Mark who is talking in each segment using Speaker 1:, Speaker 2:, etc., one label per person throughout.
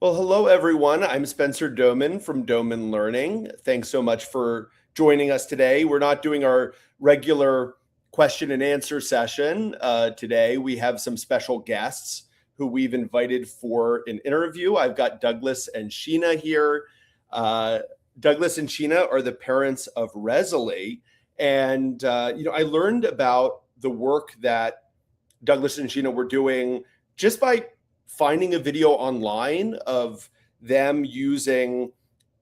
Speaker 1: Well, hello, everyone. I'm Spencer Doman from Doman Learning. Thanks so much for joining us today. We're not doing our regular question and answer session today. We have some special guests who we've invited for an interview. I've got Douglas and Sheena here. Uh, Douglas and Sheena are the parents of Resley. And, I learned about the work that Douglas and Sheena were doing just by finding a video online of them using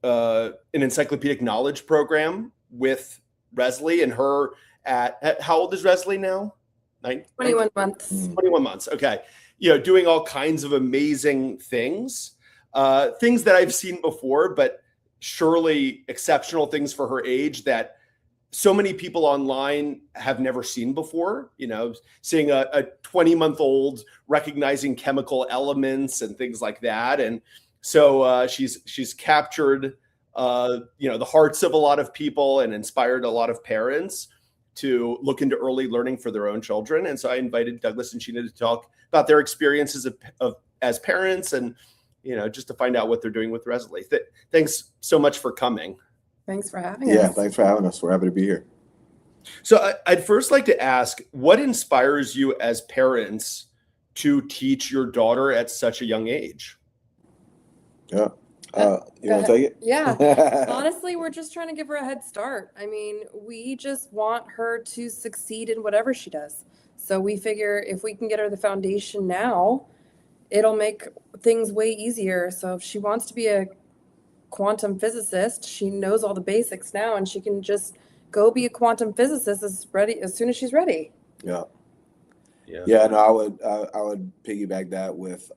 Speaker 1: an encyclopedic knowledge program with Resley and her at how old is Resley now?
Speaker 2: 21 months.
Speaker 1: 21 months. Okay. Doing all kinds of amazing things, things that I've seen before, but surely exceptional things for her age that so many people online have never seen before, seeing a 20-month-old recognizing chemical elements and things like that. And so she's captured, the hearts of a lot of people and inspired a lot of parents to look into early learning for their own children. And so I invited Douglas and Sheena to talk about their experiences as parents and, just to find out what they're doing with Resley. Thanks so much for coming.
Speaker 2: Thanks for having us.
Speaker 3: Yeah, thanks for having us. We're happy to be here.
Speaker 1: So I'd first like to ask, what inspires you as parents to teach your daughter at such a young age?
Speaker 3: Yeah. You want to take it?
Speaker 2: Yeah. Honestly, we're just trying to give her a head start. I mean, we just want her to succeed in whatever she does. So we figure if we can get her the foundation now, it'll make things way easier. So if she wants to be a quantum physicist, she knows all the basics now, and she can just go be a quantum physicist as soon as she's ready.
Speaker 3: Yeah. No, I would piggyback that with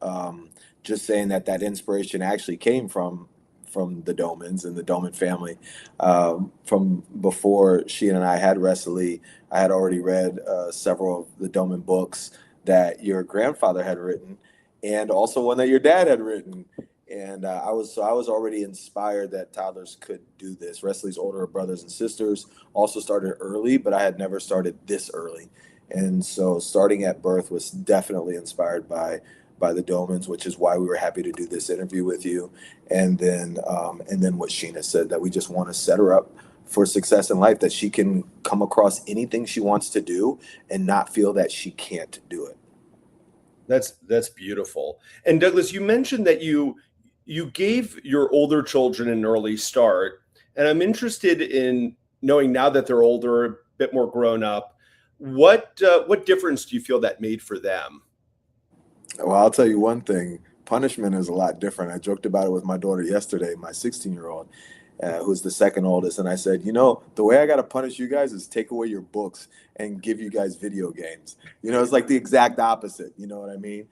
Speaker 3: just saying that inspiration actually came from the Domans and the Doman family. From before she and I had Resley, I had already read several of the Doman books that your grandfather had written, and also one that your dad had written. And I was already inspired that toddlers could do this. Resley's older brothers and sisters also started early, but I had never started this early. And so starting at birth was definitely inspired by the Domans, which is why we were happy to do this interview with you. And then what Sheena said, that we just want to set her up for success in life, that she can come across anything she wants to do and not feel that she can't do it.
Speaker 1: That's beautiful. And Douglas, you mentioned that you gave your older children an early start, and I'm interested in knowing, now that they're older, a bit more grown up, what difference do you feel that made for them?
Speaker 3: Well, I'll tell you one thing. Punishment is a lot different. I joked about it with my daughter yesterday, my 16-year-old, who's the second oldest. And I said, the way I got to punish you guys is take away your books and give you guys video games. It's like the exact opposite. You know what I mean?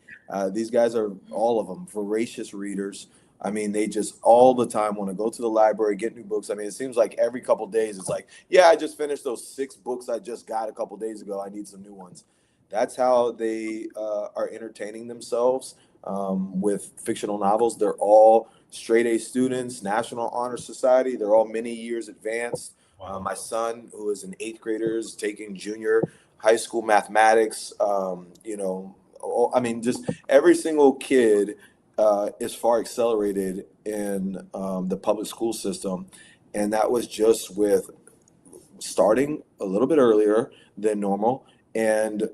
Speaker 3: These guys are, all of them, voracious readers. I mean, they just all the time want to go to the library, get new books. I mean, it seems like every couple of days, it's like, yeah, I just finished those 6 books I just got a couple of days ago. I need some new ones. That's how they are entertaining themselves with fictional novels. They're all straight A students, National Honor Society. They're all many years advanced. Wow. My son, who is an 8th grader, is taking junior high school mathematics. Just every single kid is far accelerated in the public school system. And that was just with starting a little bit earlier than normal and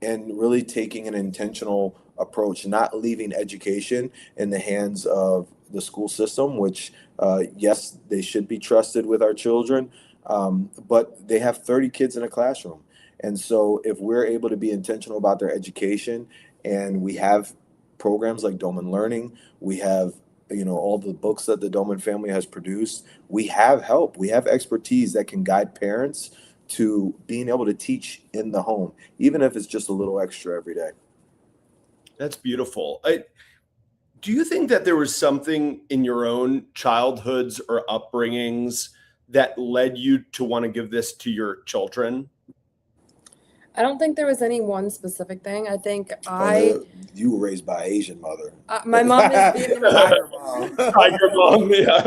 Speaker 3: really taking an intentional approach, not leaving education in the hands of the school system, which, yes, they should be trusted with our children, but they have 30 kids in a classroom. And so if we're able to be intentional about their education, and we have programs like Doman Learning, we have all the books that the Doman family has produced, we have help, we have expertise that can guide parents to being able to teach in the home, even if it's just a little extra every day.
Speaker 1: That's beautiful. Do you think that there was something in your own childhoods or upbringings that led you to want to give this to your children?
Speaker 2: I don't think there was any one specific thing. I think
Speaker 3: you were raised by an Asian mother.
Speaker 2: My mom is Vietnamese.
Speaker 1: Tiger mom, yeah.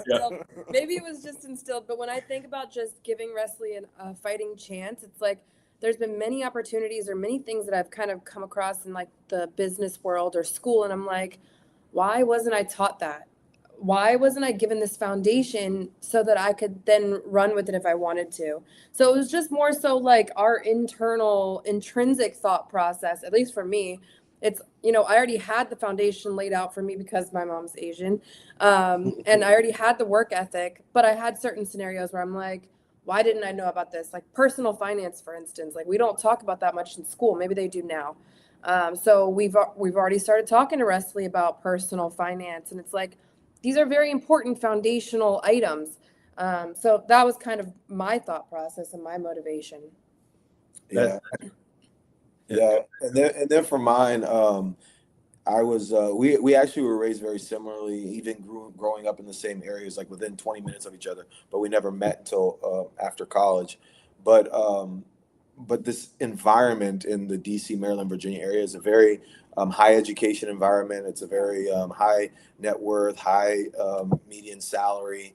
Speaker 2: So maybe it was just instilled, but when I think about just giving Resley a fighting chance, it's like there's been many opportunities or many things that I've kind of come across in like the business world or school, and I'm like, why wasn't I taught that? Why wasn't I given this foundation so that I could then run with it if I wanted to? So it was just more so like our internal intrinsic thought process, at least for me. It's, I already had the foundation laid out for me because my mom's Asian. And I already had the work ethic, but I had certain scenarios where I'm like, why didn't I know about this? Like personal finance, for instance, like we don't talk about that much in school. Maybe they do now. So we've already started talking to Wesley about personal finance, and it's like, these are very important foundational items. So that was kind of my thought process and my motivation.
Speaker 3: Yeah. And then for mine, I was we actually were raised very similarly, even growing up in the same areas, like within 20 minutes of each other, but we never met until after college. But this environment in the DC, Maryland, Virginia area is a very high education environment. It's a very high net worth, high median salary.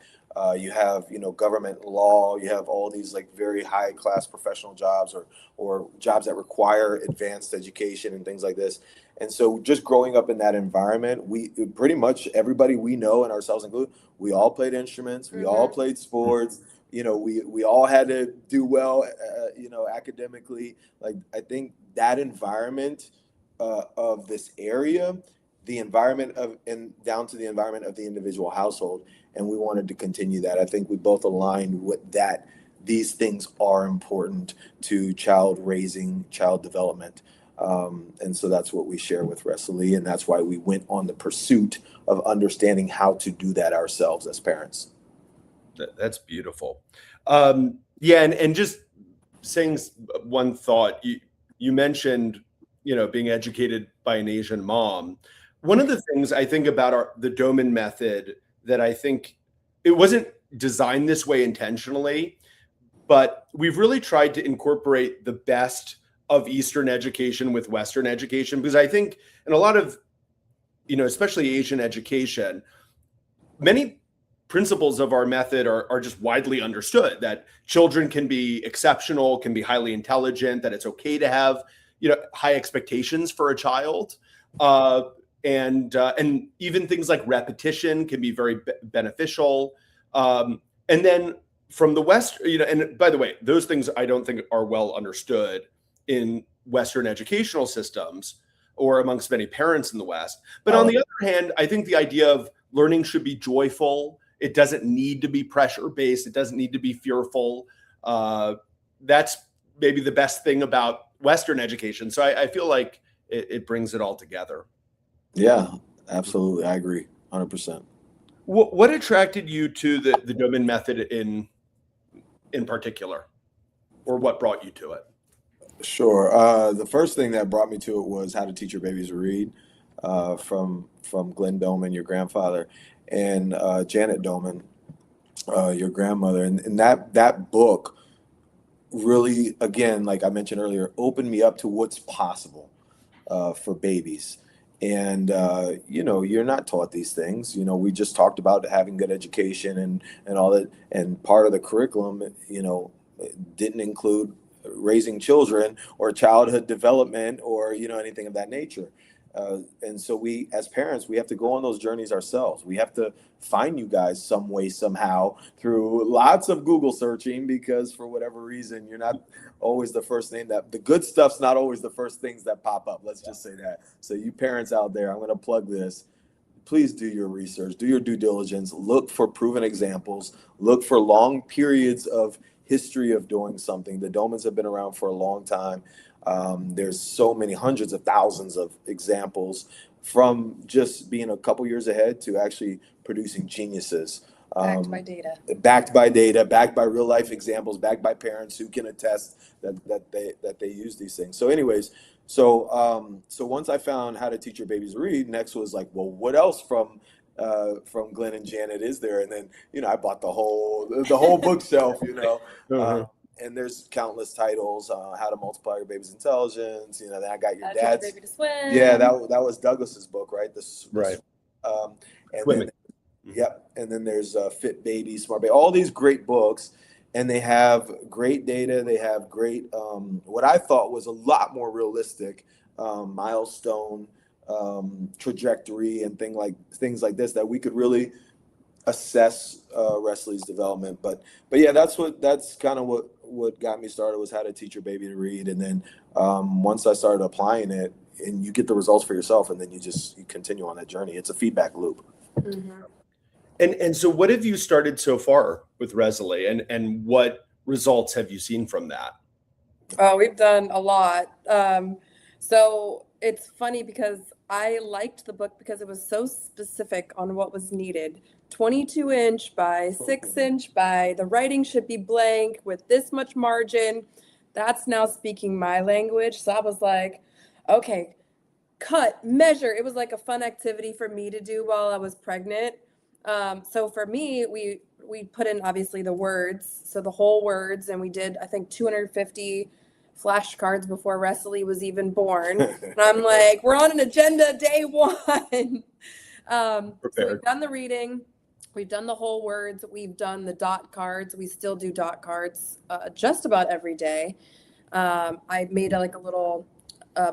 Speaker 3: You have, government law. You have all these like very high class professional jobs or jobs that require advanced education and things like this. And so just growing up in that environment, we pretty much everybody we know, and ourselves included, we all played instruments. We all played sports. We all had to do well, academically. Like, I think that environment of this area, the environment and down to the environment of the individual household, and we wanted to continue that. I think we both aligned with that. These things are important to child raising, child development. And so that's what we share with Wesley, and that's why we went on the pursuit of understanding how to do that ourselves as parents.
Speaker 1: That's beautiful. And just saying one thought, you mentioned, being educated by an Asian mom. One of the things I think about the Doman method that I think it wasn't designed this way intentionally, but we've really tried to incorporate the best of Eastern education with Western education, because I think in a lot of, especially Asian education, many principles of our method are just widely understood, that children can be exceptional, can be highly intelligent, that it's okay to have, high expectations for a child. And even things like repetition can be very beneficial. And then from the West, and by the way, those things I don't think are well understood in Western educational systems or amongst many parents in the West. But on the other hand, I think the idea of learning should be joyful. It doesn't need to be pressure-based. It doesn't need to be fearful. That's maybe the best thing about Western education. So I feel like it brings it all together.
Speaker 3: Yeah, absolutely. I agree 100%.
Speaker 1: What attracted you to the Doman method in particular, or what brought you to it?
Speaker 3: Sure. The first thing that brought me to it was How to Teach Your Babies to Read, from Glenn Doman, your grandfather, and Janet Doman, your grandmother. And that book really, again, like I mentioned earlier, opened me up to what's possible for babies. And, you're not taught these things. We just talked about having good education and all that. And part of the curriculum, didn't include raising children or childhood development or, anything of that nature. And so we, as parents, we have to go on those journeys ourselves. We have to find you guys some way, somehow, through lots of Google searching, because for whatever reason, you're not always the first name the good stuff's not always the first things that pop up. Let's just say that. So you parents out there, I'm going to plug this. Please do your research, do your due diligence, look for proven examples, look for long periods of history of doing something. The Domans have been around for a long time. There's so many hundreds of thousands of examples, from just being a couple years ahead to actually producing geniuses.
Speaker 2: Backed by data.
Speaker 3: Backed by real life examples, backed by parents who can attest that they use these things. So anyways, so once I found How to Teach Your Babies to Read, next was like, well, what else from Glenn and Janet is there? And then, I bought the whole bookshelf, and there's countless titles, How to Multiply Your Baby's Intelligence. Then I got your dad's.
Speaker 2: Baby to swim.
Speaker 3: Yeah, that was Douglas's book, right?
Speaker 1: Right.
Speaker 3: And then, yep. And then there's Fit Baby, Smart Baby, all these great books, and they have great data. They have great, what I thought was a lot more realistic, milestone trajectory and things like this, that we could really assess Wesley's development. But yeah, that's kind of what got me started, was how to teach your baby to read. And then once I started applying it, and you get the results for yourself, and then you continue on that journey. It's a feedback loop.
Speaker 2: Mm-hmm.
Speaker 1: And so what have you started so far with Wesley, and what results have you seen from that?
Speaker 2: Oh, we've done a lot. So it's funny because I liked the book because it was so specific on what was needed. 22-inch by 6-inch by, the writing should be blank with this much margin. That's now speaking my language. So I was like, okay, cut, measure. It was like a fun activity for me to do while I was pregnant. So for me, we put in obviously the words, so the whole words, and we did, I think, 250 flashcards before Wesley was even born. And I'm like, we're on an agenda day one. So we've done the reading, we've done the whole words, we've done the dot cards. We still do dot cards just about every day. I made a little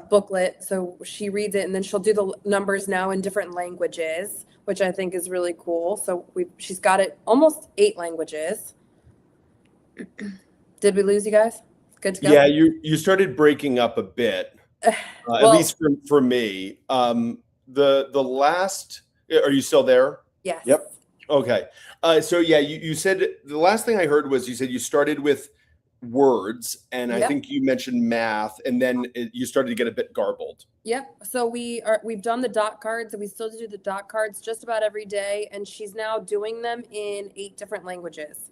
Speaker 2: booklet, so she reads it, and then she'll do the numbers now in different languages, which I think is really cool. So she's got it almost 8 languages. Did we lose you guys? Good to go?
Speaker 1: Yeah, you started breaking up a bit,
Speaker 2: well,
Speaker 1: at least for me. The last, are you still there?
Speaker 2: Yes.
Speaker 3: Yep.
Speaker 1: Okay. So yeah, you said, the last thing I heard was you said you started with words, and
Speaker 2: Yep.
Speaker 1: I think you mentioned math, and then you started to get a bit garbled.
Speaker 2: Yep. So we've done the dot cards, and we still do the dot cards just about every day, and she's now doing them in 8 different languages.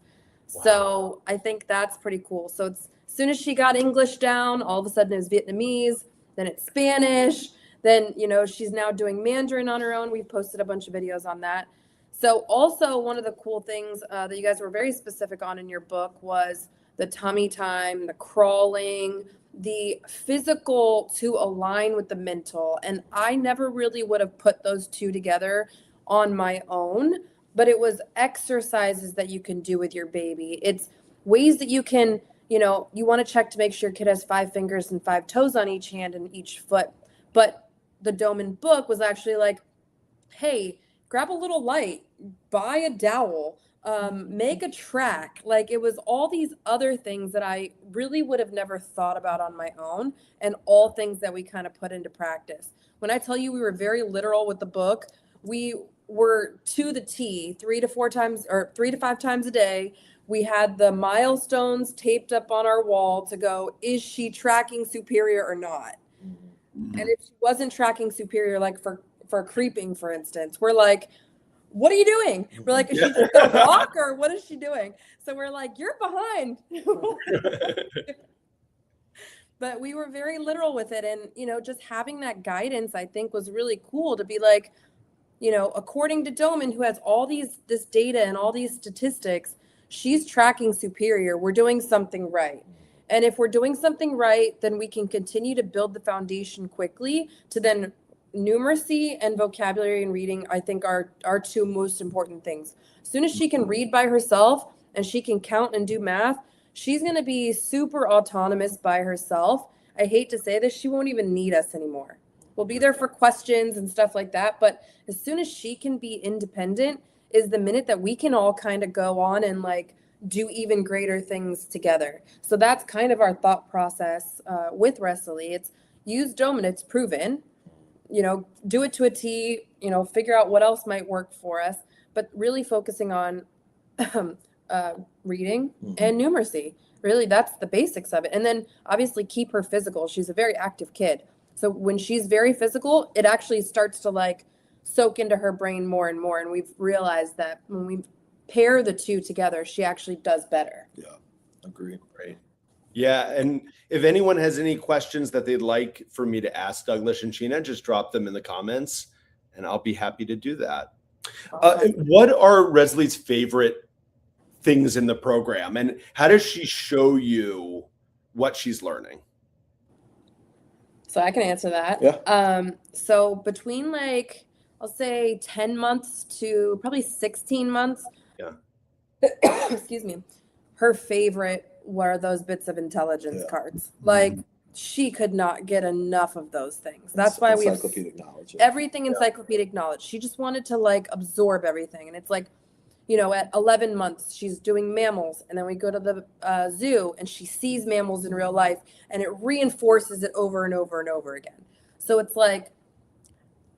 Speaker 2: Wow. So I think that's pretty cool. So it's, as soon as she got English down, all of a sudden it was Vietnamese, then it's Spanish, then she's now doing Mandarin on her own. We've posted a bunch of videos on that. So also one of the cool things that you guys were very specific on in your book was the tummy time, the crawling, the physical to align with the mental. And I never really would have put those two together on my own, but it was exercises that you can do with your baby. It's ways that you can, you want to check to make sure your kid has 5 fingers and 5 toes on each hand and each foot. But the Doman book was actually like, hey, grab a little light, buy a dowel, make a track. Like, it was all these other things that I really would have never thought about on my own, and all things that we kind of put into practice. When I tell you we were very literal with the book, we were to the T 3 to 4 times or 3 to 5 times a day. We had the milestones taped up on our wall to go, is she tracking superior or not? Mm-hmm. And if she wasn't tracking superior, like for creeping, for instance, we're like, what are you doing? We're like, is she just gonna walk, or what is she doing? So we're like, you're behind. But we were very literal with it. And, just having that guidance, I think, was really cool to be like, according to Doman, who has all this data and all these statistics, she's tracking superior. We're doing something right. And if we're doing something right, then we can continue to build the foundation quickly to then numeracy and vocabulary and reading, I think, are 2 most important things. As soon as she can read by herself and she can count and do math, she's going to be super autonomous by herself. I hate to say this, she won't even need us anymore. We'll be there for questions and stuff like that. But as soon as she can be independent is the minute that we can all kind of go on and do even greater things together. So that's kind of our thought process with Wesley. It's use Doman, it's proven. Do it to a T, figure out what else might work for us, but really focusing on reading and numeracy. Really, that's the basics of it. And then obviously keep her physical. She's a very active kid. So when she's very physical, it actually starts to soak into her brain more and more. And we've realized that when we pair the 2 together, she actually does better.
Speaker 3: Yeah, agreed.
Speaker 1: Right. Yeah, and if anyone has any questions that they'd like for me to ask Douglas and Sheena, just drop them in the comments, and I'll be happy to do that. Awesome. What are Wesley's favorite things in the program, and how does she show you what she's learning?
Speaker 2: So I can answer that.
Speaker 3: Yeah.
Speaker 2: So between I'll say 10 months to probably 16 months.
Speaker 1: Yeah.
Speaker 2: Excuse me. Her favorite were those bits of intelligence cards. she could not get enough of those things. That's why we have
Speaker 3: encyclopedic knowledge.
Speaker 2: Everything encyclopedic knowledge. She just wanted to like absorb everything. And it's like, you know, at 11 months, she's doing mammals. And then we go to the zoo and she sees mammals in real life and it reinforces it over and over and over again. So it's like,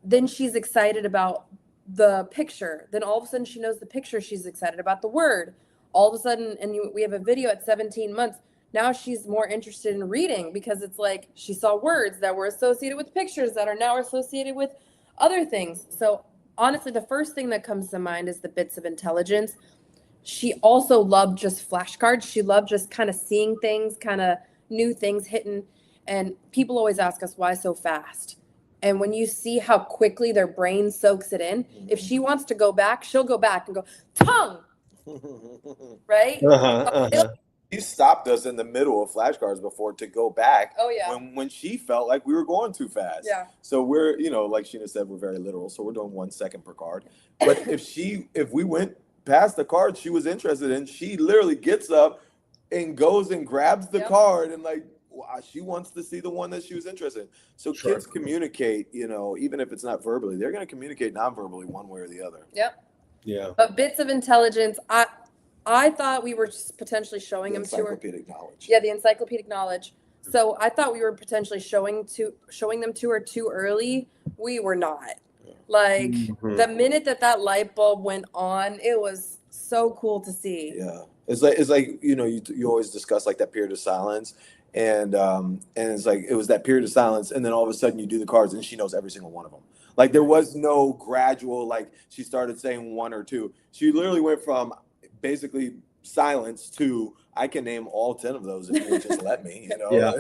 Speaker 2: then she's excited about the picture. Then all of a sudden she knows the picture. She's excited about the word. All of a sudden, we have a video at 17 months. Now she's more interested in reading because it's like she saw words that were associated with pictures that are now associated with other things. So honestly, the first thing that comes to mind is the bits of intelligence. She also loved just flashcards. She loved just kind of seeing things, kind of new things hitting. And people always ask us, why so fast? And when you see how quickly their brain soaks it in, if she wants to go back, she'll go back and go, tongue, right?
Speaker 3: She stopped us in the middle of flashcards before to go back.
Speaker 2: Oh yeah.
Speaker 3: When she felt like we were going too fast.
Speaker 2: Yeah.
Speaker 3: So we're, you know, like Sheena said, we're very literal. So we're doing 1 second per card. But if we went past the card she was interested in, she literally gets up and goes and grabs the card and like she wants to see the one that she was interested in. So kids communicate, you know, even if it's not verbally, they're going to communicate non-verbally one way or the other.
Speaker 2: Yep.
Speaker 1: Yeah.
Speaker 2: But bits of intelligence, I thought we were just potentially showing them to her.
Speaker 3: Encyclopedic knowledge.
Speaker 2: Yeah, the encyclopedic knowledge. So I thought we were potentially showing them to her too early. We were not. Like the minute that light bulb went on, it was so cool to see.
Speaker 3: Yeah, it's like you know you always discuss like that period of silence, and it's like it was that period of silence, and then all of a sudden you do the cards and she knows every single one of them. Like there was no gradual like she started saying one or two. She literally went from basically silence to I can name all 10 of those if you would just let me, you know.
Speaker 1: Yeah.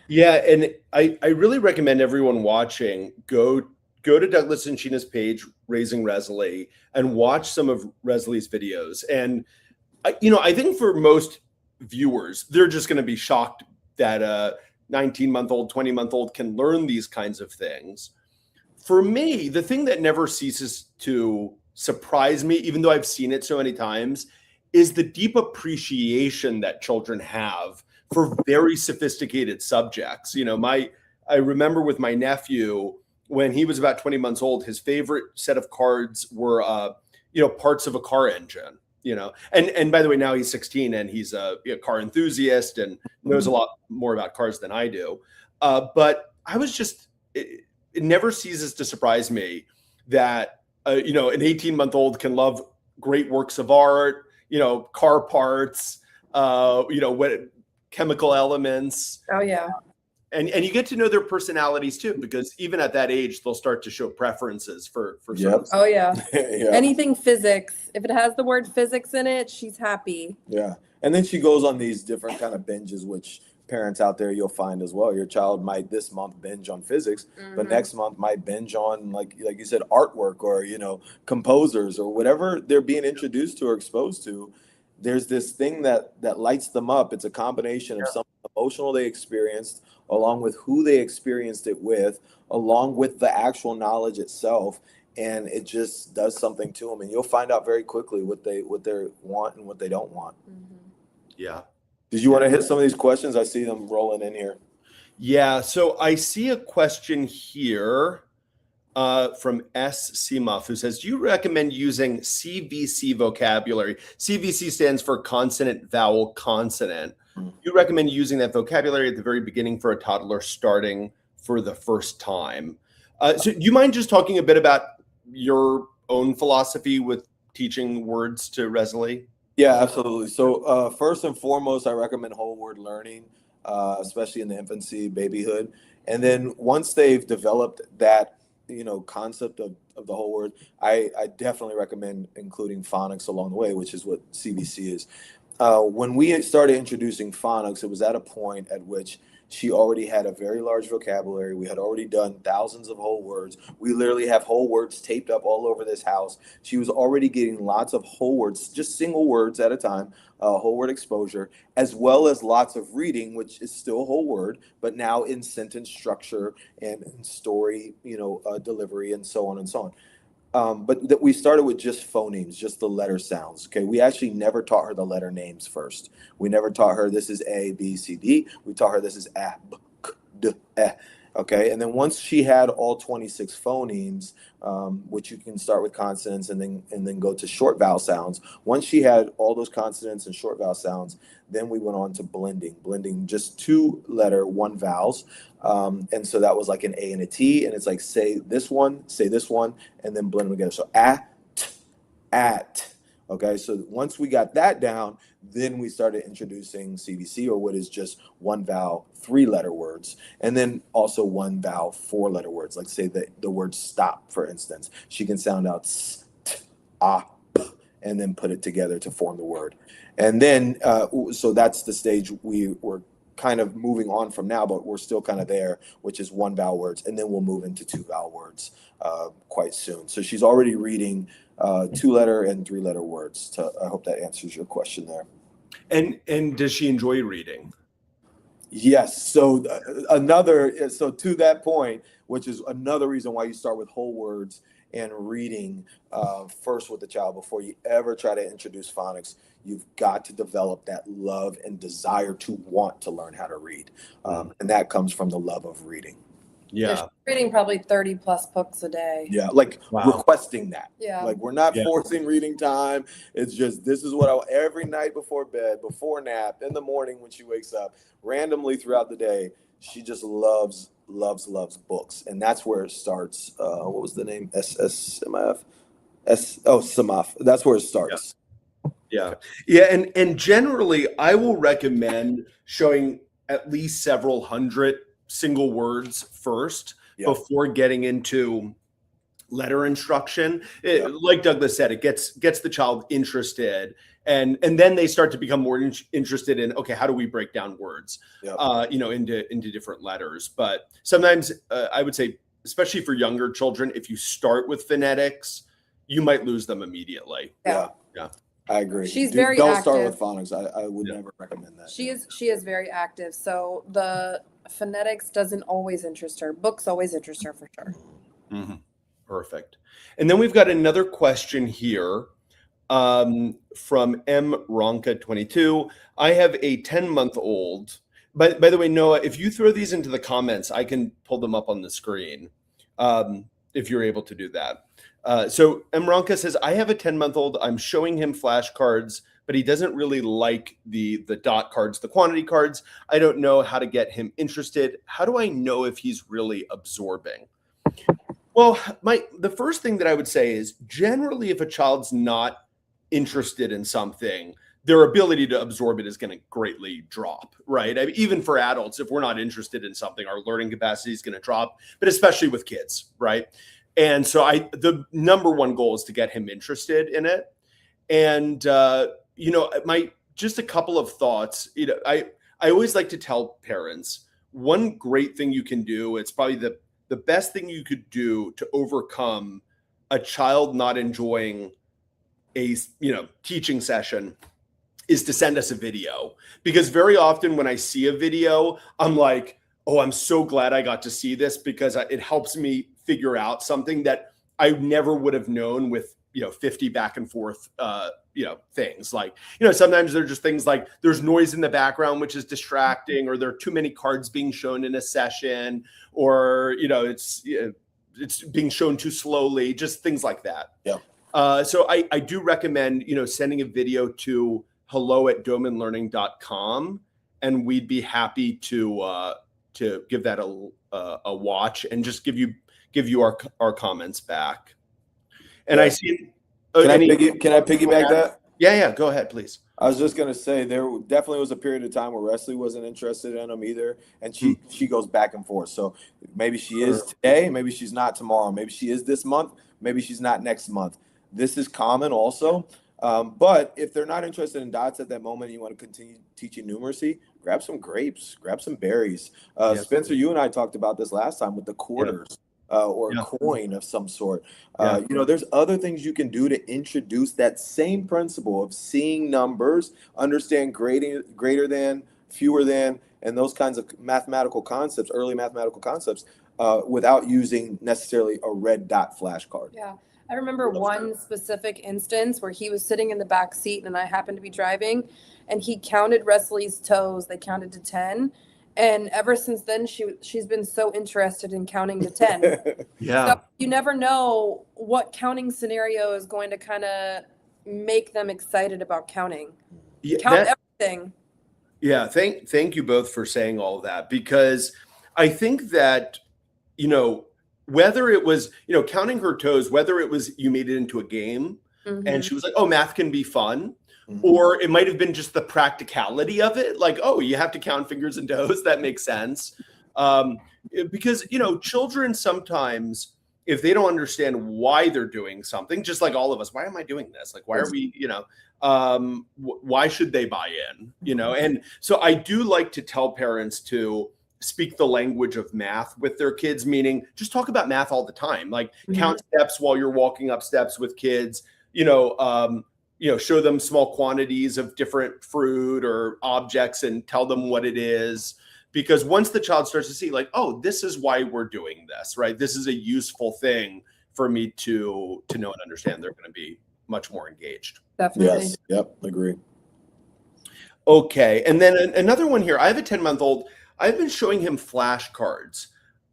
Speaker 1: Yeah, and I really recommend everyone watching go to Douglas and Sheena's page, Raising Resley, and watch some of Resley's videos. And I think for most viewers, they're just going to be shocked that a 19-month-old, 20-month-old can learn these kinds of things. For me, the thing that never ceases to surprise me, even though I've seen it so many times, is the deep appreciation that children have for very sophisticated subjects. You know, I remember with my nephew, when he was about 20 months old, his favorite set of cards were, parts of a car engine, you know, and by the way, now he's 16 and he's a car enthusiast and knows a lot more about cars than I do. But I was just, it never ceases to surprise me that, an 18-month-old can love great works of art, car parts, what chemical elements.
Speaker 2: Oh yeah.
Speaker 1: And you get to know their personalities too, because even at that age, they'll start to show preferences for certain
Speaker 2: Oh yeah.
Speaker 3: Yeah.
Speaker 2: Anything physics. If it has the word physics in it, she's happy.
Speaker 3: Yeah. And then she goes on these different kind of binges, which parents out there you'll find as well. Your child might this month binge on physics, but next month might binge on like you said, artwork or composers or whatever they're being introduced to or exposed to. There's this thing that lights them up. It's a combination of something emotional they experienced, along with who they experienced it with, along with the actual knowledge itself, and it just does something to them. And you'll find out very quickly what they want and what they don't want.
Speaker 1: Yeah.
Speaker 3: Did you want to hit some of these questions? I see them rolling in here.
Speaker 1: Yeah. So I see a question here from S. Seamuff, who says, do you recommend using CVC vocabulary? CVC stands for consonant, vowel, consonant. Do you recommend using that vocabulary at the very beginning for a toddler starting for the first time? So do you mind just talking a bit about your own philosophy with teaching words to Resley?
Speaker 3: Yeah, absolutely. So first and foremost, I recommend whole word learning, especially in the infancy, babyhood. And then once they've developed that, concept of the whole word, I definitely recommend including phonics along the way, which is what CVC is. When we started introducing phonics, it was at a point at which she already had a very large vocabulary. We had already done thousands of whole words. We literally have whole words taped up all over this house. She was already getting lots of whole words, just single words at a time, whole word exposure, as well as lots of reading, which is still whole word, but now in sentence structure and in story, delivery and so on and so on. But that we started with just phonemes, just the letter sounds. Okay, we actually never taught her the letter names first. We never taught her this is A, B, C, D. We taught her this is A, B, K, D, E. Okay, and then once she had all 26 phonemes, which you can start with consonants and then go to short vowel sounds. Once she had all those consonants and short vowel sounds, then we went on to blending just 2-letter, 1 vowels. And so that was like an A and a T, and it's like say this one, and then blend them together. So at. Okay, so once we got that down, then we started introducing CVC, or what is just 1 vowel, 3-letter words, and then also 1 vowel, 4-letter words. Like say the word stop, for instance. She can sound out s, t, a, p, and then put it together to form the word. And then, so that's the stage we were kind of moving on from now, but we're still kind of there, which is 1 vowel words, and then we'll move into 2 vowel words quite soon. So she's already reading 2-letter and 3-letter words. I hope that answers your question there.
Speaker 1: And does she enjoy reading?
Speaker 3: Yes. So to that point, which is another reason why you start with whole words and reading first with the child before you ever try to introduce phonics. You've got to develop that love and desire to want to learn how to read. And that comes from the love of reading.
Speaker 2: Yeah, she's reading probably 30 plus books a day.
Speaker 3: Yeah, like requesting that.
Speaker 2: Yeah.
Speaker 3: Like we're not forcing reading time. It's just this is what every night before bed, before nap, in the morning when she wakes up, randomly throughout the day, she just loves books. And that's where it starts. What was the name? SMF? SMF. That's where it starts.
Speaker 1: Yeah. And generally I will recommend showing at least several hundred single words first before getting into letter instruction. Like Douglas said, it gets the child interested, and then they start to become more interested in, okay, how do we break down words into different letters. But sometimes I would say, especially for younger children, if you start with phonetics, you might lose them immediately.
Speaker 3: Yeah. I agree.
Speaker 2: She's very
Speaker 3: don't
Speaker 2: active.
Speaker 3: Start with phonics. I would never recommend that.
Speaker 2: She is very active. So the phonetics doesn't always interest her. Books always interest her for sure.
Speaker 1: Mm-hmm. Perfect. And then we've got another question here from M. Ronka 22. I have a 10-month-old. By the way, Noah, if you throw these into the comments, I can pull them up on the screen if you're able to do that. So Emranka says, I have a 10-month-old. I'm showing him flashcards, but he doesn't really like the dot cards, the quantity cards. I don't know how to get him interested. How do I know if he's really absorbing? Well, the first thing that I would say is generally if a child's not interested in something, their ability to absorb it is going to greatly drop, right? I mean, even for adults, if we're not interested in something, our learning capacity is going to drop, but especially with kids, right? And so the number one goal is to get him interested in it. And, just a couple of thoughts, I always like to tell parents, one great thing you can do, it's probably the best thing you could do to overcome a child not enjoying a, teaching session is to send us a video. Because very often when I see a video, I'm like, oh, I'm so glad I got to see this because it helps me figure out something that I never would have known with, 50 back and forth, things like, sometimes they're just things like there's noise in the background, which is distracting, or there are too many cards being shown in a session, or, it's being shown too slowly, just things like that. Yeah. So I do recommend, sending a video to hello@domanlearning.com, and we'd be happy to give that a watch and just give you our comments back. And I see.
Speaker 3: Can I piggyback that?
Speaker 1: Yeah. Go ahead, please.
Speaker 3: I was just gonna say there definitely was a period of time where Wesley wasn't interested in them either, and she goes back and forth. So maybe she is today, maybe she's not tomorrow, maybe she is this month, maybe she's not next month. This is common also. But if they're not interested in dots at that moment, and you want to continue teaching numeracy, grab some grapes, grab some berries. Spencer, you and I talked about this last time with the quarters. Or a coin of some sort. There's other things you can do to introduce that same principle of seeing numbers, understand greater than, fewer than, and those kinds of mathematical concepts, early mathematical concepts, without using necessarily a red dot flashcard.
Speaker 2: Yeah. I remember one specific instance where he was sitting in the back seat and I happened to be driving, and he counted Wesley's toes. They counted to 10. And ever since then, she's been so interested in counting to 10.
Speaker 1: Yeah.
Speaker 2: So you never know what counting scenario is going to kind of make them excited about counting.
Speaker 1: Yeah,
Speaker 2: Count everything.
Speaker 1: Yeah, thank you both for saying all of that, because I think that, whether it was, counting her toes, whether it was you made it into a game and she was like, oh, math can be fun, or it might have been just the practicality of it. Like, oh, you have to count fingers and toes. That makes sense. Because, children sometimes, if they don't understand why they're doing something, just like all of us, why am I doing this? Like, why are we, why should they buy in? And so I do like to tell parents to speak the language of math with their kids, meaning just talk about math all the time. Like count steps while you're walking up steps with kids, show them small quantities of different fruit or objects and tell them what it is. Because once the child starts to see like, oh, this is why we're doing this, right? This is a useful thing for me to know and understand, they're going to be much more engaged.
Speaker 2: Definitely.
Speaker 3: Yes. Yep. Agree.
Speaker 1: Okay. And then another one here. I have a 10-month-old. I've been showing him flashcards.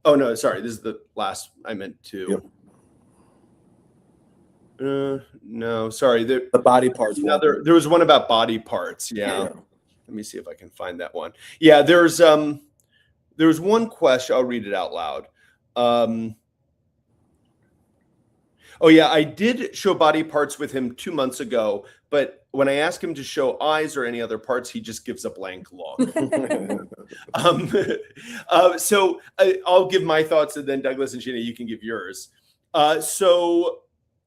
Speaker 1: Oh, no, sorry. This is the last I meant to. Yep. No, sorry.
Speaker 3: The body parts.
Speaker 1: There was one about body parts. Yeah. Let me see if I can find that one. Yeah, there's one question. I'll read it out loud. Oh yeah, I did show body parts with him 2 months ago, but when I ask him to show eyes or any other parts, he just gives a blank look. So I'll give my thoughts, and then Douglas and Sheena, you can give yours. So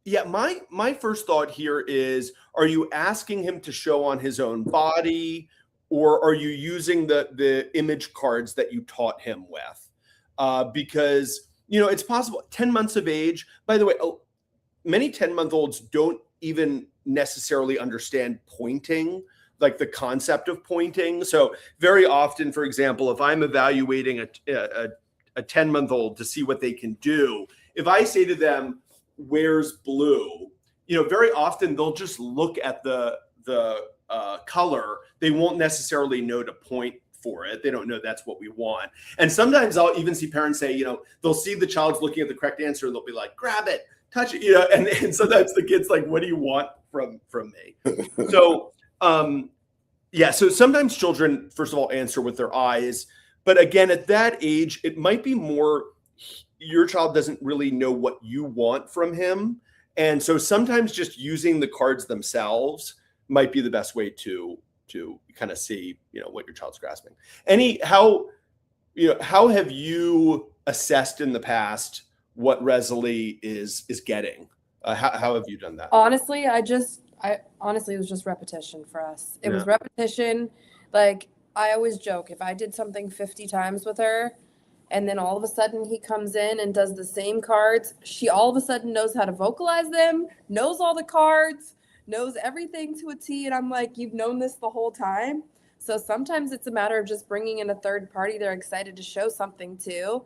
Speaker 1: yeah, my first thought here is: are you asking him to show on his own body, or are you using the image cards that you taught him with? Because it's possible. 10 months of age, by the way. Many 10-month-olds don't even necessarily understand pointing, like the concept of pointing. So very often, for example, if I'm evaluating a 10-month-old to see what they can do, if I say to them, "Where's blue?" very often they'll just look at the color. They won't necessarily know to point for it. They don't know that's what we want. And sometimes I'll even see parents say, they'll see the child's looking at the correct answer and they'll be like, "Grab it, touch it," and sometimes the kid's like, "What do you want from me?" So, so sometimes children, first of all, answer with their eyes. But again, at that age, it might be more your child doesn't really know what you want from him. And so sometimes just using the cards themselves might be the best way to kind of see, what your child's grasping. How have you assessed in the past what Resley is getting? How have you done that?
Speaker 2: Honestly, it was just repetition for us. It was repetition. Like I always joke, if I did something 50 times with her and then all of a sudden he comes in and does the same cards, she all of a sudden knows how to vocalize them, knows all the cards, knows everything to a T. And I'm like, you've known this the whole time. So sometimes it's a matter of just bringing in a third party they're excited to show something to.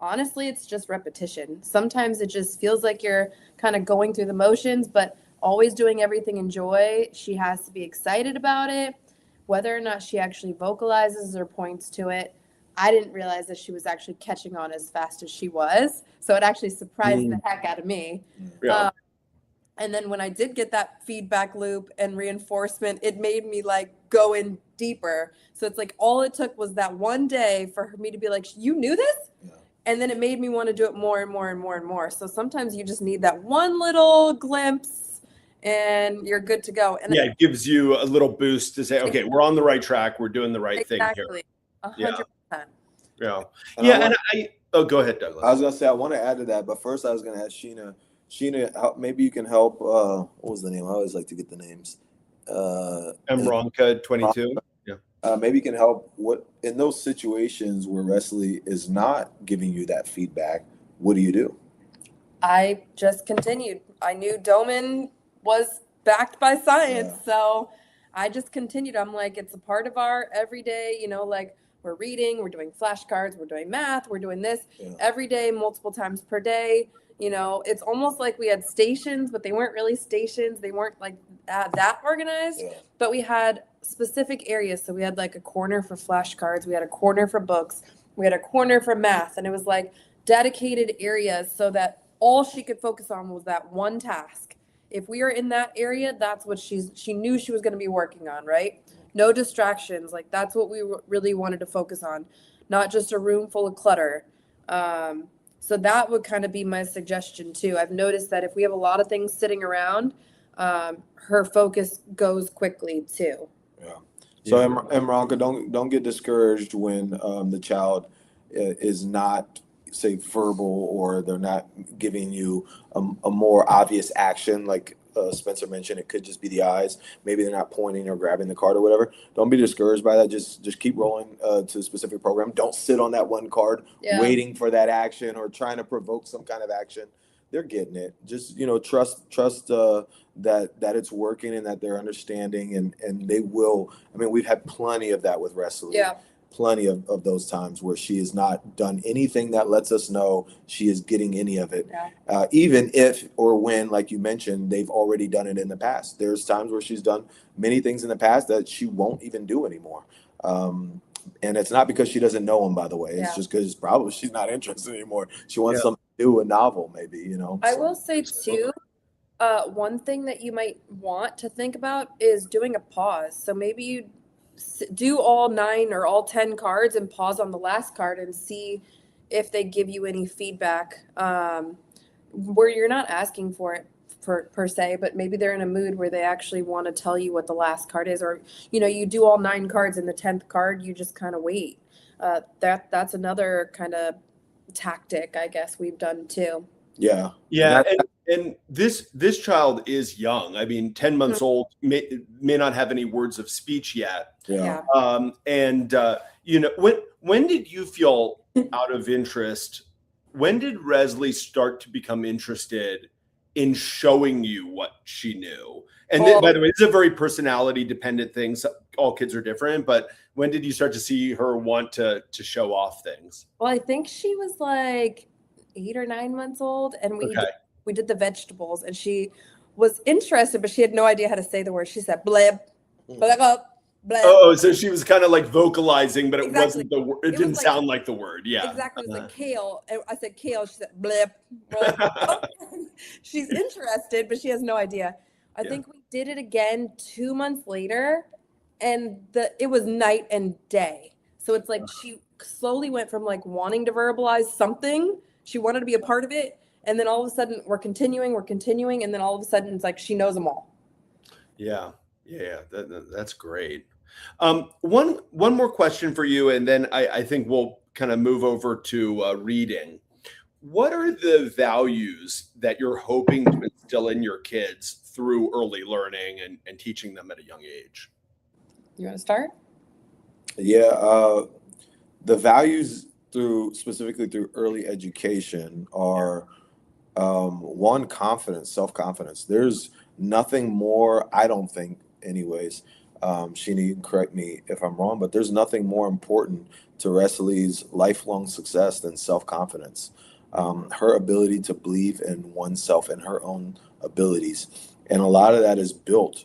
Speaker 2: Honestly, it's just repetition. Sometimes it just feels like you're kind of going through the motions, but always doing everything in joy. She has to be excited about it. Whether or not she actually vocalizes or points to it, I didn't realize that she was actually catching on as fast as she was. So it actually surprised the heck out of me.
Speaker 1: Yeah.
Speaker 2: And then when I did get that feedback loop and reinforcement, it made me like go in deeper. So it's like all it took was that one day for me to be like, "You knew this?" Yeah. And then it made me want to do it more and more and more and more. So sometimes you just need that one little glimpse and you're good to go. And
Speaker 1: it gives you a little boost to say, okay, we're on the right track. We're doing the right thing here.
Speaker 2: 100%.
Speaker 1: Yeah. Yeah. Go ahead, Douglas.
Speaker 3: I was going to say, I want to add to that, but first I was going to ask Sheena. Sheena, maybe you can help. What was the name? I always like to get the names.
Speaker 1: Ronka 22.
Speaker 3: Maybe you can help. What in those situations where Wesley is not giving you that feedback, what do?
Speaker 2: I just continued. I knew Doman was backed by science, so I just continued. I'm like, it's a part of our everyday, like we're reading, we're doing flashcards, we're doing math, we're doing this
Speaker 3: Yeah.
Speaker 2: every day, multiple times per day. You know, it's almost like we had stations, but they weren't really stations. They weren't like that organized,
Speaker 3: Yeah.
Speaker 2: but we had specific areas. So we had like a corner for flashcards, we had a corner for books, we had a corner for math, and it was like dedicated areas so that all she could focus on was that one task. If we were in that area, that's what she knew she was going to be working on, right? No distractions. Like that's what we really wanted to focus on, not just a room full of clutter. So that would kind of be my suggestion too. I've noticed that if we have a lot of things sitting around, her focus goes quickly too.
Speaker 3: Yeah. So, Emranka, don't get discouraged when the child is not, say, verbal, or they're not giving you a more obvious action. Like Spencer mentioned, it could just be the eyes. Maybe they're not pointing or grabbing the card or whatever. Don't be discouraged by that. Just keep rolling to a specific program. Don't sit on that one card waiting for that action or trying to provoke some kind of action. They're getting it. Just, trust that it's working and that they're understanding, and they will. I mean, we've had plenty of that with Wesley.
Speaker 2: Yeah.
Speaker 3: Plenty of those times where she has not done anything that lets us know she is getting any of it.
Speaker 2: Yeah.
Speaker 3: Even if or when, like you mentioned, they've already done it in the past. There's times where she's done many things in the past that she won't even do anymore. And it's not because she doesn't know them, by the way. It's just because probably she's not interested anymore. She wants something new, a novel, maybe,
Speaker 2: I will say too, one thing that you might want to think about is doing a pause. So maybe you do all 9 or all 10 cards and pause on the last card and see if they give you any feedback, where you're not asking for it per se, but maybe they're in a mood where they actually want to tell you what the last card is, or you do all 9 cards and the 10th card you just kind of wait. That's another kind of tactic I guess we've done too.
Speaker 3: Yeah.
Speaker 1: And this child is young. I mean, 10 months old, may not have any words of speech yet.
Speaker 3: Yeah.
Speaker 1: When did you feel out of interest? When did Resley start to become interested in showing you what she knew? And by the way, it's a very personality dependent thing. So all kids are different, but when did you start to see her want to show off things?
Speaker 2: Well, I think she was like 8 or 9 months old, and we did the vegetables, and she was interested, but she had no idea how to say the word. She said bleb, bleb, bleb.
Speaker 1: Oh, so she was kind of like vocalizing, but it wasn't the word. It didn't sound like the word. Yeah,
Speaker 2: exactly. It was like kale. I said kale. She said bleb. Like, oh. She's interested, but she has no idea. I think we did it again 2 months later, and it was night and day. So it's like she slowly went from like wanting to verbalize something, she wanted to be a part of it, and then all of a sudden we're continuing, and then all of a sudden it's like she knows them all.
Speaker 1: Yeah, that's great. One more question for you, and then I think we'll kind of move over to reading. What are the values that you're hoping to instill in your kids through early learning and teaching them at a young age?
Speaker 2: You want to start?
Speaker 3: Yeah, the values specifically through early education are one, confidence, self-confidence. There's nothing more, I don't think anyways, Sheena, you can correct me if I'm wrong, but there's nothing more important to Wesley's lifelong success than self-confidence. Her ability to believe in oneself and her own abilities. And a lot of that is built,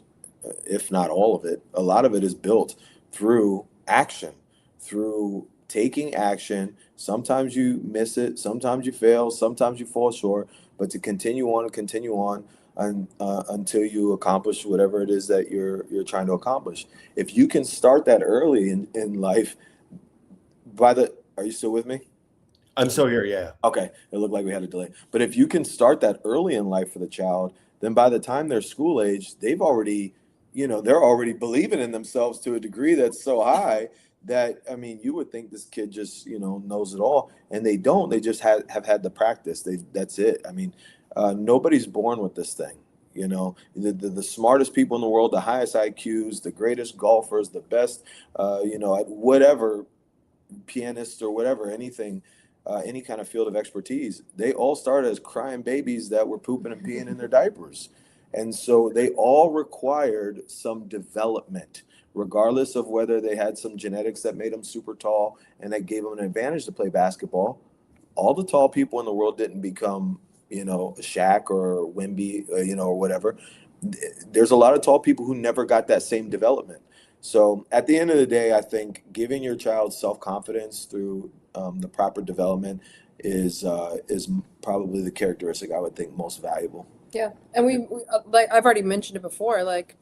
Speaker 3: if not all of it, a lot of it is built through action, through taking action. Sometimes you miss it, sometimes you fail, sometimes you fall short, but to continue on until you accomplish whatever it is that you're trying to accomplish. If you can start that early in life, are you still with me?
Speaker 1: I'm still here, yeah.
Speaker 3: Okay, it looked like we had a delay. But if you can start that early in life for the child, then by the time they're school age, they're already believing in themselves to a degree that's so high that, I mean, you would think this kid just, knows it all, and they don't. They just have had the practice. That's it. I mean, nobody's born with this thing. The smartest people in the world, the highest IQs, the greatest golfers, the best, at whatever, pianists or whatever, anything, any kind of field of expertise, they all started as crying babies that were pooping and peeing in their diapers. And so they all required some development, regardless of whether they had some genetics that made them super tall and that gave them an advantage to play basketball. All the tall people in the world didn't become, Shaq or Wemby, or whatever. There's a lot of tall people who never got that same development. So at the end of the day, I think giving your child self-confidence through the proper development is probably the characteristic I would think most valuable.
Speaker 2: Yeah. And we like I've already mentioned it before, like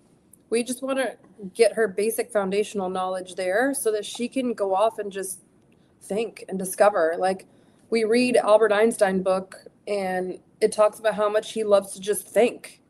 Speaker 2: we just want to get her basic foundational knowledge there so that she can go off and just think and discover. Like we read Albert Einstein book and it talks about how much he loves to just think.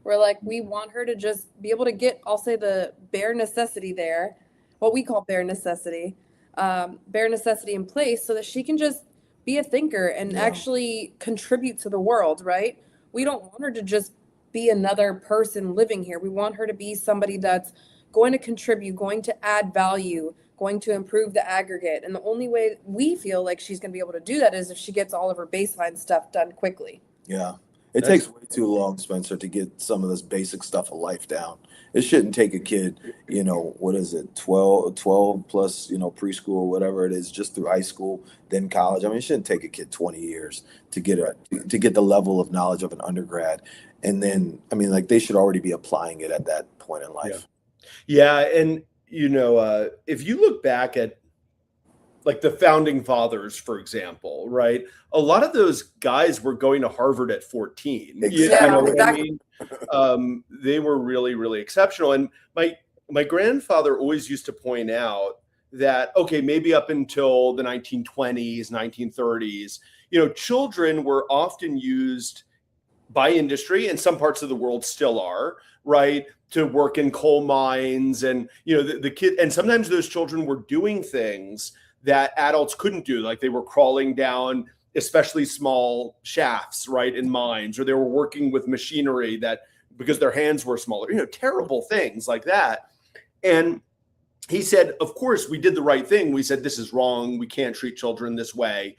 Speaker 2: We're like, we want her to just be able to get, I'll say the bare necessity there, what we call bare necessity in place so that she can just be a thinker and actually contribute to the world, right? We don't want her to just be another person living here. We want her to be somebody that's going to contribute, going to add value, going to improve the aggregate. And the only way we feel like she's going to be able to do that is if she gets all of her baseline stuff done quickly.
Speaker 3: Yeah. It takes way too long, Spencer, to get some of this basic stuff of life down. It shouldn't take a kid, 12 plus, preschool or whatever it is, just through high school, then college. I mean, it shouldn't take a kid 20 years to get the level of knowledge of an undergrad. And then, I mean, like they should already be applying it at that point in life.
Speaker 1: Yeah. And, if you look back at like the founding fathers, for example, right? A lot of those guys were going to Harvard at 14.
Speaker 3: Exactly.
Speaker 1: You know what I mean? They were really, really exceptional. And my grandfather always used to point out that, okay, maybe up until the 1920s, 1930s, children were often used by industry, and some parts of the world still are, right, to work in coal mines. And, the kid, and sometimes those children were doing things that adults couldn't do, like they were crawling down especially small shafts, right, in mines, or they were working with machinery that because their hands were smaller, terrible things like that. And he said, of course, we did the right thing. We said, this is wrong. We can't treat children this way.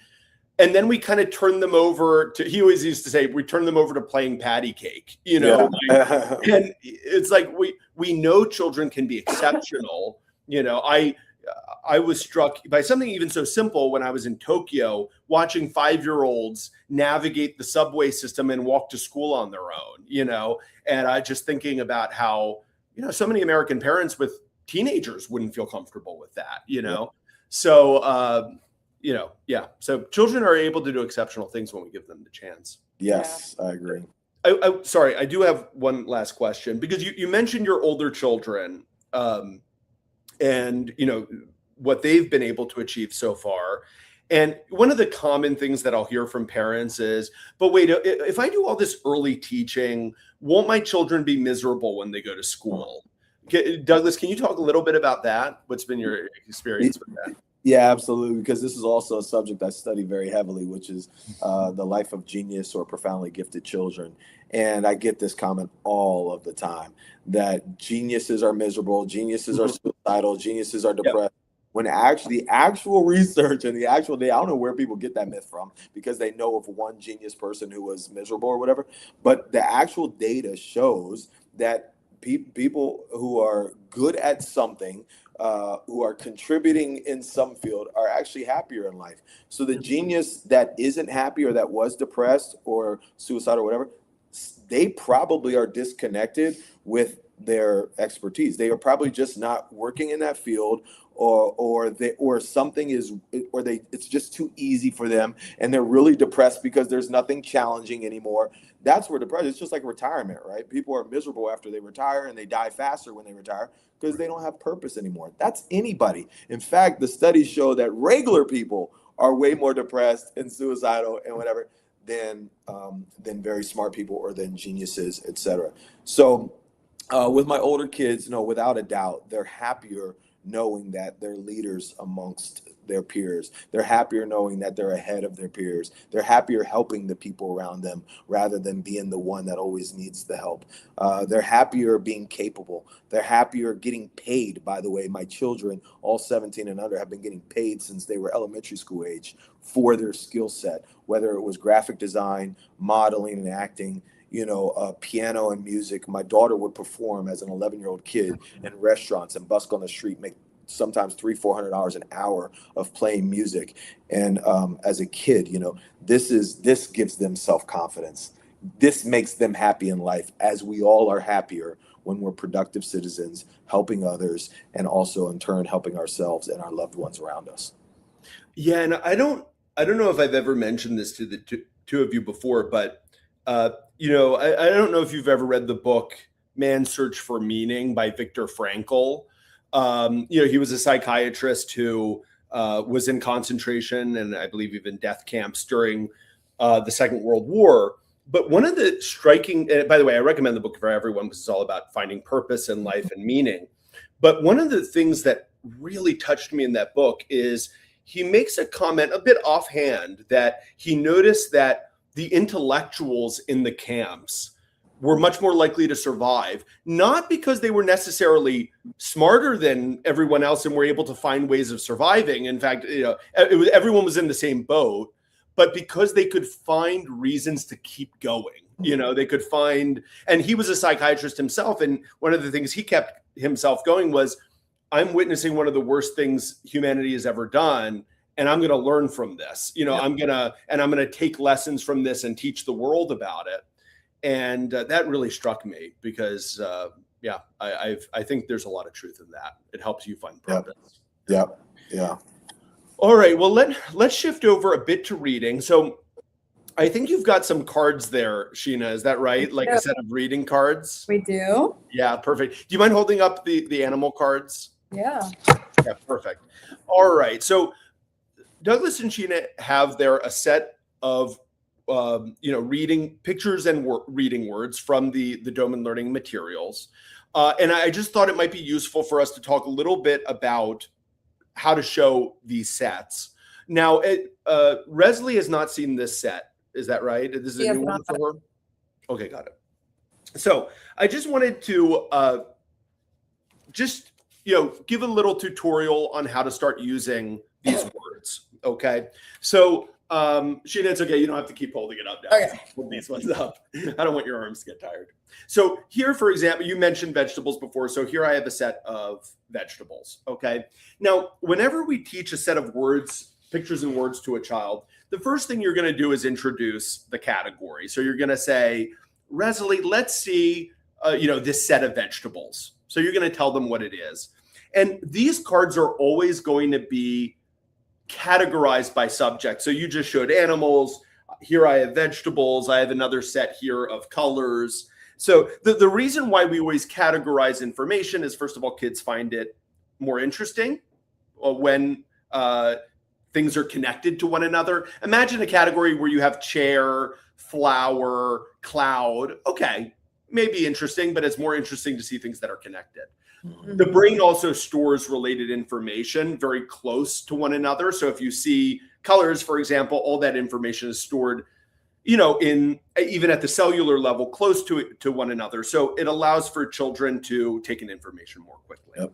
Speaker 1: And then we kind of turned them over to, he always used to say, we turned them over to playing patty cake, and it's like, we know children can be exceptional. I was struck by something even so simple when I was in Tokyo, watching 5-year-olds navigate the subway system and walk to school on their own, and I just thinking about how, so many American parents with teenagers wouldn't feel comfortable with that, So, so children are able to do exceptional things when we give them the chance.
Speaker 3: Yes, I agree.
Speaker 1: Sorry, I do have one last question, because you mentioned your older children, and what they've been able to achieve so far. And one of the common things that I'll hear from parents is, but wait, if I do all this early teaching, won't my children be miserable when they go to school? Douglas, can you talk a little bit about that? What's been your experience with that?
Speaker 3: Yeah, absolutely. Because this is also a subject I study very heavily, which is the life of genius or profoundly gifted children. And I get this comment all of the time that geniuses are miserable, geniuses are suicidal, geniuses are depressed. Yep. When actually the actual research and the actual data, I don't know where people get that myth from, because they know of one genius person who was miserable or whatever. But the actual data shows that people who are good at something, who are contributing in some field, are actually happier in life. So the genius that isn't happy or that was depressed or suicidal or whatever, they probably are disconnected with their expertise. They are probably just not working in that field, or something is, or it's just too easy for them, and they're really depressed because there's nothing challenging anymore. That's where depression, it's just like retirement, right? People are miserable after they retire, and they die faster when they retire because they don't have purpose anymore. That's anybody. In fact, the studies show that regular people are way more depressed and suicidal and whatever than very smart people or than geniuses, etc. So with my older kids, without a doubt, they're happier knowing that they're leaders amongst their peers. They're happier knowing that they're ahead of their peers. They're happier helping the people around them rather than being the one that always needs the help. They're happier being capable. They're happier getting paid. By the way, my children, all 17 and under, have been getting paid since they were elementary school age for their skill set, whether it was graphic design, modeling, and acting. piano and music. My daughter would perform as an 11-year-old kid in restaurants and busk on the street, make sometimes $300-400 an hour of playing music. And as a kid, this gives them self-confidence. This makes them happy in life, as we all are happier when we're productive citizens, helping others, and also in turn helping ourselves and our loved ones around us.
Speaker 1: Yeah, and I don't know if I've ever mentioned this to the two of you before, but I don't know if you've ever read the book Man's Search for Meaning by Viktor Frankl. He was a psychiatrist who was in concentration and I believe even death camps during the Second World War. But one of the striking, by the way, I recommend the book for everyone because it's all about finding purpose in life and meaning. But one of the things that really touched me in that book is he makes a comment a bit offhand that he noticed that the intellectuals in the camps were much more likely to survive, not because they were necessarily smarter than everyone else and were able to find ways of surviving. In fact, everyone was in the same boat, but because they could find reasons to keep going. They could find, and he was a psychiatrist himself. And one of the things he kept himself going was, I'm witnessing one of the worst things humanity has ever done. And I'm going to learn from this, I'm going to take lessons from this and teach the world about it. And that really struck me because, I think there's a lot of truth in that. It helps you find purpose.
Speaker 3: Yeah.
Speaker 1: All right. Well, let's shift over a bit to reading. So I think you've got some cards there, Sheena. Is that right? Like a set of reading cards?
Speaker 2: We do.
Speaker 1: Yeah, perfect. Do you mind holding up the animal cards?
Speaker 2: Yeah.
Speaker 1: Yeah, perfect. All right. So Douglas and Sheena have there a set of reading pictures and reading words from the Doman learning materials. And I just thought it might be useful for us to talk a little bit about how to show these sets. Now, Resley has not seen this set. Is that right? This is a new one for her? Okay, got it. So I just wanted to give a little tutorial on how to start using these words. Okay. So Sheena, it's okay. You don't have to keep holding it up now.
Speaker 2: Okay.
Speaker 1: Hold these ones up. I don't want your arms to get tired. So here, for example, you mentioned vegetables before. So here I have a set of vegetables. Okay. Now, whenever we teach a set of words, pictures and words to a child, the first thing you're going to do is introduce the category. So you're going to say, Resley, let's see, this set of vegetables. So you're going to tell them what it is. And these cards are always going to be categorized by subject. So you just showed animals. Here I have vegetables. I have another set here of colors. So the reason why we always categorize information is, first of all, kids find it more interesting when things are connected to one another. Imagine a category where you have chair, flower, cloud. Okay, maybe interesting, but it's more interesting to see things that are connected. Mm-hmm. The brain also stores related information very close to one another. So if you see colors, for example, all that information is stored, in even at the cellular level, close to one another. So it allows for children to take in information more quickly. Yep.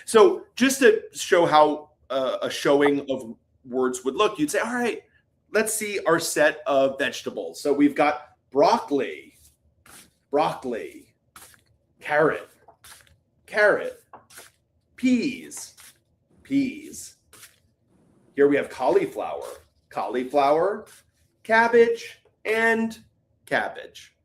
Speaker 1: So just to show how a showing of words would look, you'd say, all right, let's see our set of vegetables. So we've got broccoli, carrot, peas. Here we have cauliflower, cabbage, and cabbage.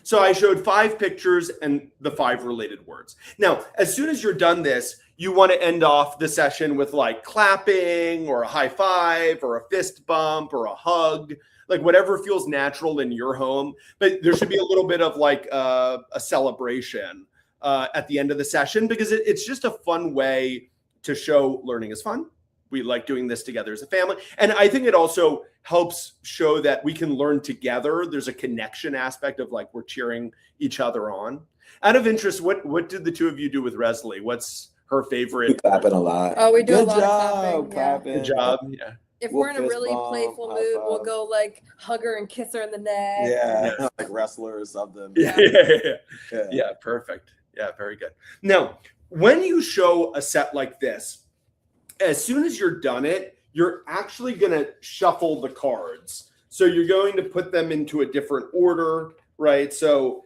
Speaker 1: So I showed 5 pictures and the 5 related words. Now, as soon as you're done this, you want to end off the session with like clapping or a high five or a fist bump or a hug, like whatever feels natural in your home. But there should be a little bit of like a celebration at the end of the session, because it's just a fun way to show learning is fun. We like doing this together as a family. And I think it also helps show that we can learn together. There's a connection aspect of like we're cheering each other on. Out of interest, what did the two of you do with Resley? What's her favorite?
Speaker 3: We clapping a lot.
Speaker 2: Oh, we do
Speaker 3: Good
Speaker 2: a lot
Speaker 3: job,
Speaker 2: of clapping.
Speaker 1: Good job. Yeah.
Speaker 2: If
Speaker 3: We'll
Speaker 2: we're in a really playful mood, we'll go like hug her and kiss her in the neck.
Speaker 3: Yeah, like wrestler or something.
Speaker 1: Yeah, perfect. Yeah, very good. Now, when you show a set like this, as soon as you're done it, you're actually going to shuffle the cards. So you're going to put them into a different order, right? So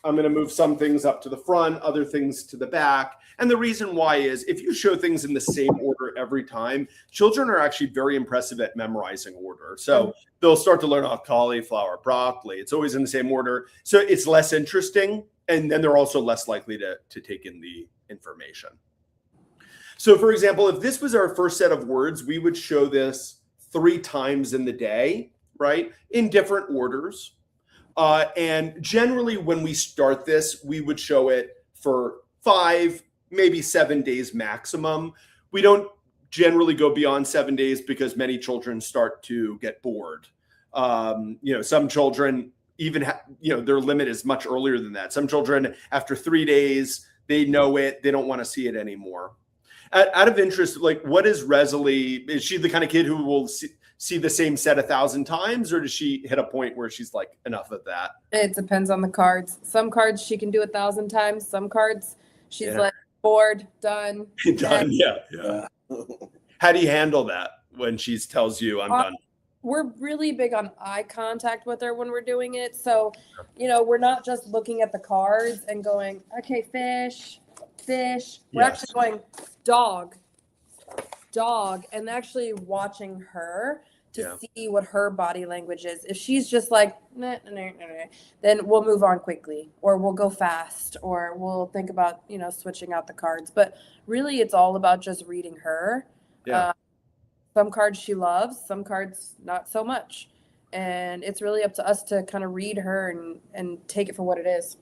Speaker 1: I'm going to move some things up to the front, other things to the back. And the reason why is if you show things in the same order every time, children are actually very impressive at memorizing order. So they'll start to learn cauliflower, broccoli. It's always in the same order. So it's less interesting. And then they're also less likely to take in the information. So for example, if this was our first set of words, we would show this 3 times in the day, right? In different orders. And generally when we start this, we would show it for 5, maybe 7 days maximum. We don't generally go beyond 7 days because many children start to get bored. Some children even their limit is much earlier than that. Some children after 3 days, they know it, they don't want to see it anymore. Out of interest, like what is Resley? Is she the kind of kid who will see the same set 1,000 times, or does she hit a point where she's like, enough of that?
Speaker 2: It depends on the cards. Some cards she can do 1,000 times. Some cards she's like bored, done.
Speaker 1: Done, yeah. How do you handle that when she tells you I'm done?
Speaker 2: We're really big on eye contact with her when we're doing it. So, we're not just looking at the cards and going, okay, fish. We're actually going dog, and actually watching her to see what her body language is. If she's just like, nah, then we'll move on quickly, or we'll go fast, or we'll think about, switching out the cards. But really, it's all about just reading her.
Speaker 1: Yeah.
Speaker 2: Some cards she loves, some cards not so much. And it's really up to us to kind of read her and take it for what it is.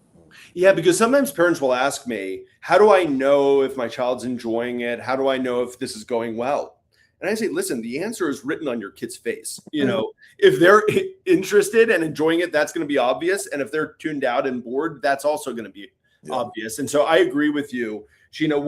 Speaker 1: Yeah, because sometimes parents will ask me, how do I know if my child's enjoying it? How do I know if this is going well? And I say, listen, the answer is written on your kid's face. If they're interested and enjoying it, that's going to be obvious. And if they're tuned out and bored, that's also going to be obvious. And so I agree with you. Sheena,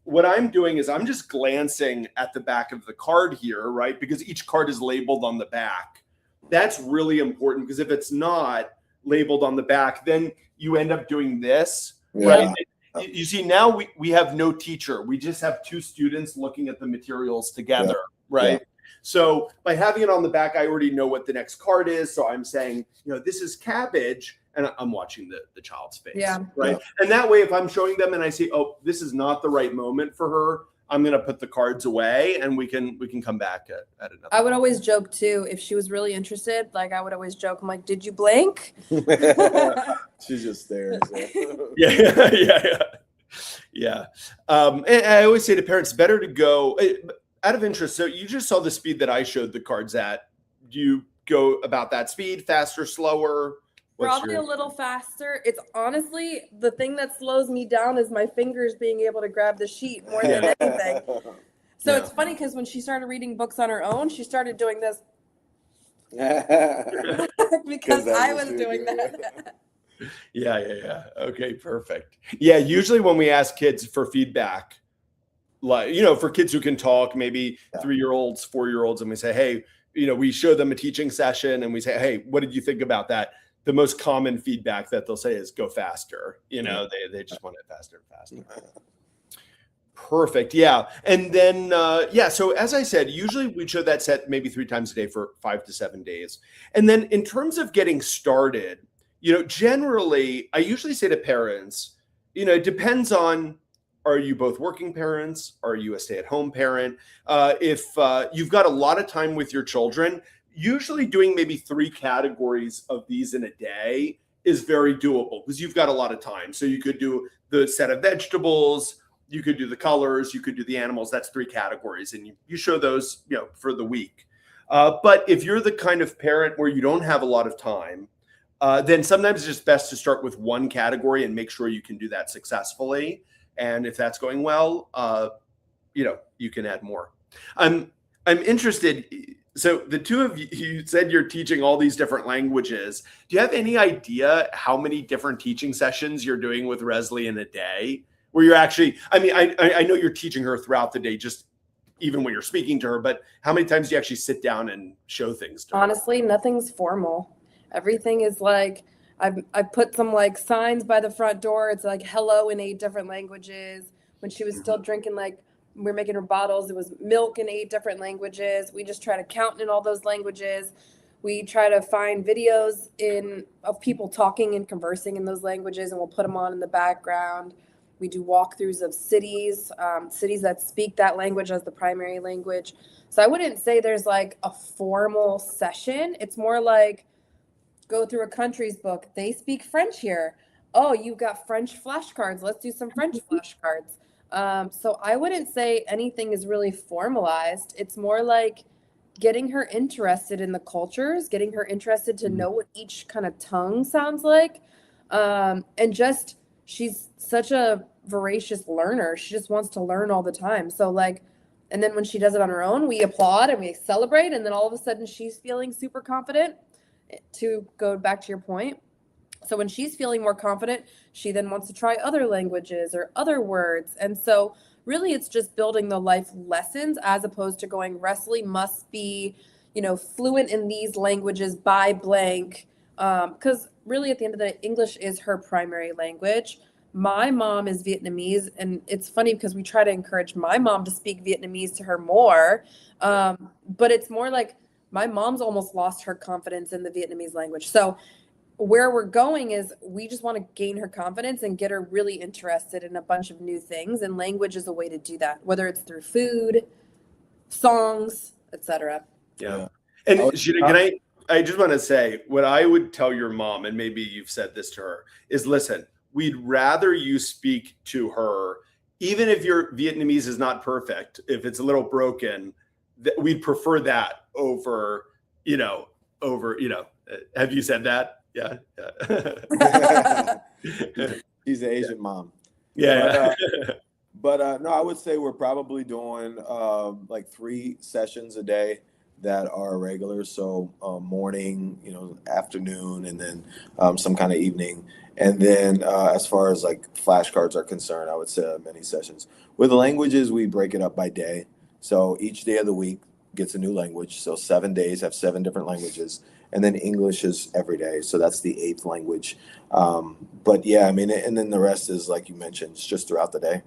Speaker 1: what I'm doing is I'm just glancing at the back of the card here, right? Because each card is labeled on the back. That's really important, because if it's not labeled on the back, then you end up doing this, right? You see, now we have no teacher. We just have 2 students looking at the materials together, right? So by having it on the back, I already know what the next card is. So I'm saying, this is cabbage, and I'm watching the child's face, right? And that way, if I'm showing them and I see, oh, this is not the right moment for her, I'm going to put the cards away, and we can come back at another.
Speaker 2: I would always joke too, if she was really interested, like I would always joke, I'm like, did you blink?
Speaker 3: She just stares.
Speaker 1: Yeah. And I always say to parents, better to go out of interest. So you just saw the speed that I showed the cards at. Do you go about that speed, faster, slower?
Speaker 2: Probably a little faster. It's honestly, the thing that slows me down is my fingers being able to grab the sheet more than anything. So it's funny because when she started reading books on her own, she started doing this because I was doing that.
Speaker 1: Yeah. Okay, perfect. Yeah, usually when we ask kids for feedback, like, for kids who can talk, maybe 3-year-olds, 4-year-olds, and we say, hey, we show them a teaching session and we say, hey, what did you think about that? The most common feedback that they'll say is go faster. They just want it faster and faster. Perfect. Yeah. And then, so as I said, usually we show that set maybe 3 times a day for 5 to 7 days. And then in terms of getting started, generally, I usually say to parents, it depends on, are you both working parents? Are you a stay-at-home parent? If you've got a lot of time with your children, usually doing maybe 3 categories of these in a day is very doable because you've got a lot of time. So you could do the set of vegetables, you could do the colors, you could do the animals. That's 3 categories. And you show those, for the week. But if you're the kind of parent where you don't have a lot of time, then sometimes it's just best to start with 1 category and make sure you can do that successfully. And if that's going well, you can add more. I'm interested. So the 2 of you said you're teaching all these different languages. Do you have any idea how many different teaching sessions you're doing with Resley in a day? Where you're actually, I know you're teaching her throughout the day, just even when you're speaking to her, but how many times do you actually sit down and show things to her?
Speaker 2: Honestly, nothing's formal. Everything is like, I put some like signs by the front door. It's like hello in 8 different languages. When she was still drinking, like we're making her bottles, it was milk in 8 different languages. We just try to count in all those languages. We try to find videos of people talking and conversing in those languages, and we'll put them on in the background. We do walkthroughs of cities that speak that language as the primary language. So I wouldn't say there's like a formal session. It's more like go through a country's book. They speak French here. Oh, you've got French flashcards. Let's do some French flashcards. So I wouldn't say anything is really formalized. It's more like getting her interested in the cultures, getting her interested to know what each kind of tongue sounds like. And just, she's such a voracious learner. She just wants to learn all the time. So like, and then when she does it on her own, we applaud and we celebrate. And then all of a sudden she's feeling super confident, to go back to your point. So when she's feeling more confident, she then wants to try other languages or other words. And so really it's just building the life lessons as opposed to going, Wesley must be, fluent in these languages by blank. Because really at the end of the day, English is her primary language. My mom is Vietnamese, and it's funny because we try to encourage my mom to speak Vietnamese to her more. But it's more like my mom's almost lost her confidence in the Vietnamese language. So where we're going is we just want to gain her confidence and get her really interested in a bunch of new things. And language is a way to do that, whether it's through food, songs, etc.
Speaker 1: Yeah. And Sheena, I just want to say what I would tell your mom, and maybe you've said this to her, is listen, we'd rather you speak to her, even if your Vietnamese is not perfect, if it's a little broken, we'd prefer that over, have you said that? Yeah.
Speaker 3: She's an Asian mom.
Speaker 1: Yeah.
Speaker 3: But no, I would say we're probably doing like 3 sessions a day that are regular. So morning, afternoon, and then some kind of evening. And then as far as like flashcards are concerned, I would say many sessions. With the languages, we break it up by day. So each day of the week gets a new language. So 7 days have 7 different languages. And then English is every day. So that's the 8th language. But yeah, I mean, and then the rest is, like you mentioned, it's just throughout the day.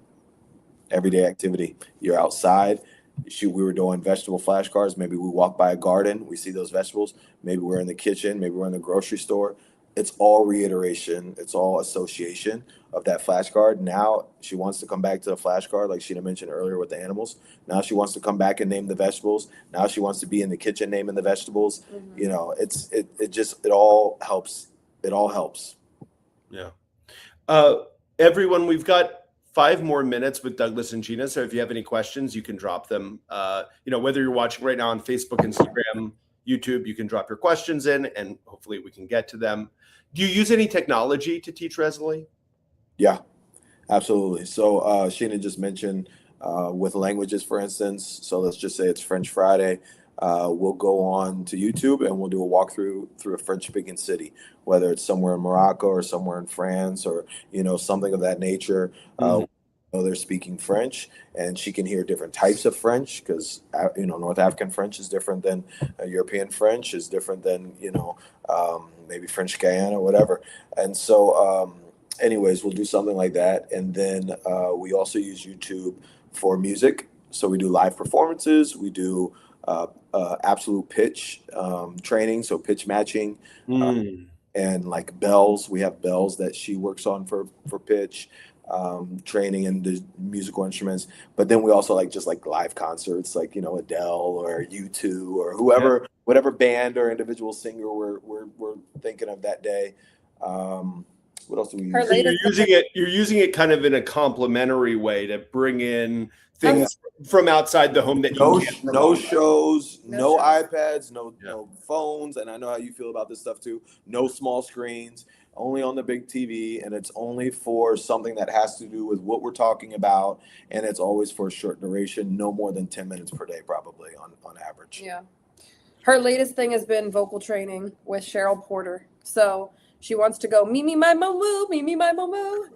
Speaker 3: Everyday activity. You're outside. We were doing vegetable flashcards. Maybe we walk by a garden. We see those vegetables. Maybe we're in the kitchen. Maybe we're in the grocery store. It's all reiteration. It's all association of that flashcard. Now she wants to come back to the flashcard, like Sheena mentioned earlier with the animals. Now she wants to come back and name the vegetables. Now she wants to be in the kitchen naming the vegetables. It all helps. It all helps.
Speaker 1: Yeah. Everyone, we've got 5 more minutes with Douglas and Sheena. So if you have any questions, you can drop them. Whether you're watching right now on Facebook, Instagram, YouTube, you can drop your questions in and hopefully we can get to them. Do you use any technology to teach Wesley?
Speaker 3: Yeah, absolutely. So Sheena just mentioned with languages, for instance. So let's just say it's French Friday. We'll go on to YouTube and we'll do a walkthrough through a French-speaking city, whether it's somewhere in Morocco or somewhere in France or, something of that nature. They're speaking French, and she can hear different types of French because, North African French is different than European French, is different than, maybe French Guyana, whatever. And so anyways, we'll do something like that. And then we also use YouTube for music. So we do live performances. We do absolute pitch training, so pitch matching, and like bells. We have bells that she works on for pitch training and the musical instruments. But then we also like live concerts, like Adele or U2 or whoever, whatever band or individual singer we're thinking of that day. What else do we use?
Speaker 1: So you're using it kind of in a complementary way to bring in things from outside the home that
Speaker 3: no shows, no iPads, no phones. And I know how you feel about this stuff too. No small screens, only on the big TV, and it's only for something that has to do with what we're talking about, and it's always for a short duration, no more than 10 minutes per day, probably on average.
Speaker 2: Yeah. Her latest thing has been vocal training with Cheryl Porter. So she wants to go me my momoo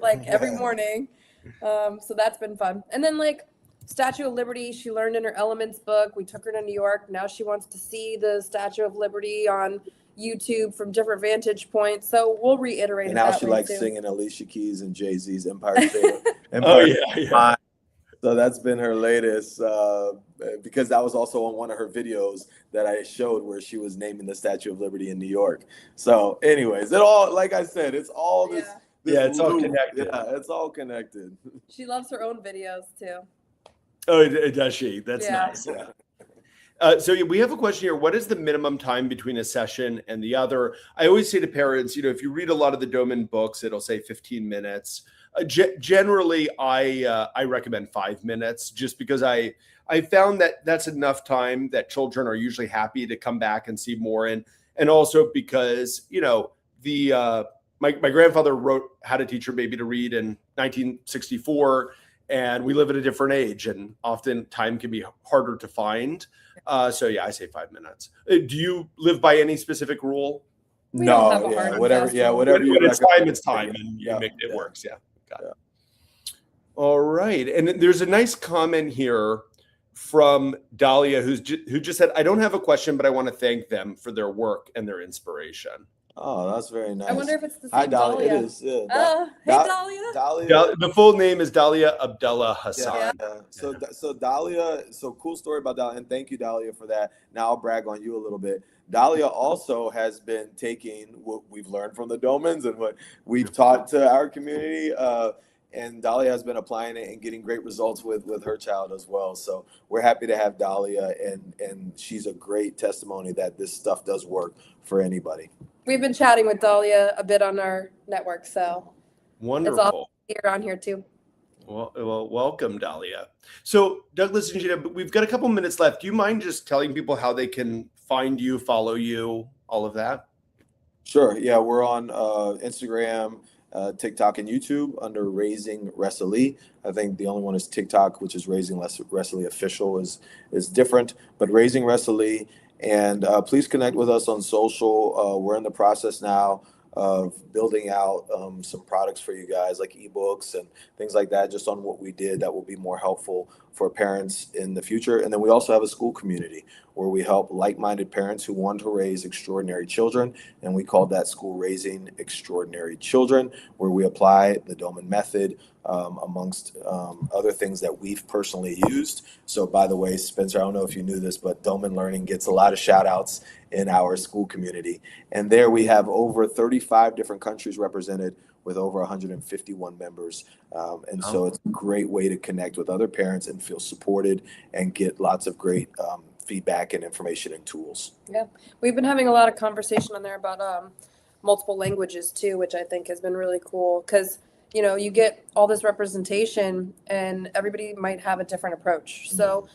Speaker 2: like every morning. So that's been fun. And then like Statue of Liberty, she learned in her Elements book. We took her to New York. Now she wants to see the Statue of Liberty on YouTube from different vantage points. So we'll reiterate.
Speaker 3: And now she likes singing Alicia Keys and Jay-Z's Empire State. Empire State. So that's been her latest, because that was also on one of her videos that I showed where she was naming the Statue of Liberty in New York. So anyways, it all, like I said, it's all this.
Speaker 1: Yeah, it's all
Speaker 3: loop.
Speaker 1: connected.
Speaker 3: Yeah, it's all connected.
Speaker 2: She loves her own videos too.
Speaker 1: Oh, does she? That's
Speaker 2: Yeah.
Speaker 1: nice. So we have a question here. What is the minimum time between a session and the other? I always say to parents, if you read a lot of the Doman books, it'll say 15 minutes. Generally, I recommend 5 minutes, just because I found that that's enough time that children are usually happy to come back and see more, and also because my grandfather wrote How to Teach Your Baby to Read in 1964, and we live at a different age, and often time can be harder to find. So yeah, I say 5 minutes. Do you live by any specific rule?
Speaker 2: We don't have a hard and
Speaker 3: whatever.
Speaker 2: fast
Speaker 3: Yeah,
Speaker 2: rule.
Speaker 3: whatever.
Speaker 1: When it's time, it's time, and you
Speaker 3: Yeah,
Speaker 1: make it
Speaker 3: yeah.
Speaker 1: works. Yeah, got it. All right, and there's a nice comment here from Dahlia, who just said, "I don't have a question, but I want to thank them for their work and their inspiration."
Speaker 3: Oh, that's very nice.
Speaker 2: I wonder if it's the same
Speaker 3: Hi, Dahlia.
Speaker 2: Dahlia.
Speaker 3: It is. Yeah.
Speaker 2: Hey, Dahlia.
Speaker 3: Dahlia.
Speaker 1: The full name is Dahlia Abdullah Hassan.
Speaker 3: Yeah. So Dahlia, cool story about Dahlia, and thank you, Dahlia, for that. Now I'll brag on you a little bit. Dahlia also has been taking what we've learned from the Domans and what we've taught to our community, and Dahlia has been applying it and getting great results with her child as well. So we're happy to have Dahlia, and she's a great testimony that this stuff does work for anybody.
Speaker 2: We've been chatting with Dahlia a bit on our network, so
Speaker 1: Wonderful.
Speaker 2: it's all here on here too.
Speaker 1: Well, welcome, Dahlia. So, Douglas and Sheena, we've got a couple minutes left. Do you mind just telling people how they can find you, follow you, all of that?
Speaker 3: Sure. Yeah, we're on Instagram, TikTok, and YouTube under Raising Wrestly. I think the only one is TikTok, which is Raising Wrestly Official is different, but Raising Wrestly. And please connect with us on social. We're in the process now of building out some products for you guys, like ebooks and things like that, just on what we did that will be more helpful for parents in the future. And then we also have a school community where we help like-minded parents who want to raise extraordinary children. And we call that School Raising Extraordinary Children, where we apply the Doman method amongst other things that we've personally used. So by the way, Spencer, I don't know if you knew this, but Doman Learning gets a lot of shout outs in our school community. And there we have over 35 different countries represented with over 151 members. So it's a great way to connect with other parents and feel supported and get lots of great feedback and information and tools.
Speaker 2: Yeah, we've been having a lot of conversation on there about multiple languages too, which I think has been really cool because you get all this representation and everybody might have a different approach. So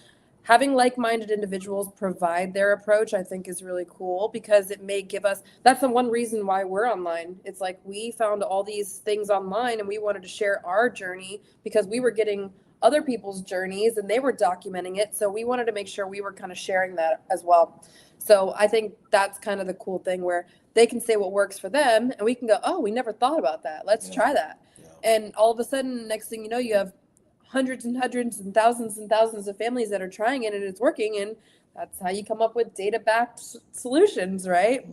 Speaker 2: having like-minded individuals provide their approach, I think is really cool because it may give us, that's the one reason why we're online. It's like we found all these things online and we wanted to share our journey because we were getting other people's journeys and they were documenting it. So we wanted to make sure we were kind of sharing that as well. So I think that's kind of the cool thing where they can say what works for them and we can go, oh, we never thought about that. Let's try that. And all of a sudden, next thing you know, you have hundreds and thousands of families that are trying it and it's working. And that's how you come up with data-backed solutions, right?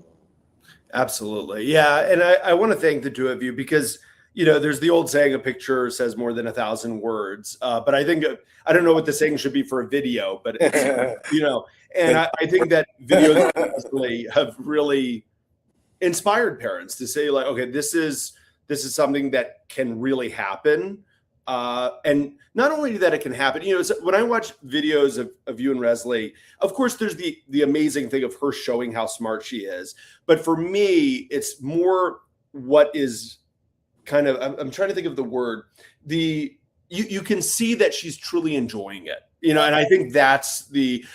Speaker 1: Absolutely. Yeah. And I want to thank the two of you because, there's the old saying, a picture says more than 1,000 words. But I think, I don't know what the saying should be for a video, but, and I think that videos have really inspired parents to say like, okay, this is something that can really happen. And not only that it can happen, when I watch videos of you and Resley, of course, there's the amazing thing of her showing how smart she is. But for me, it's more what is kind of, I'm trying to think of the word, you can see that she's truly enjoying it, and I think that's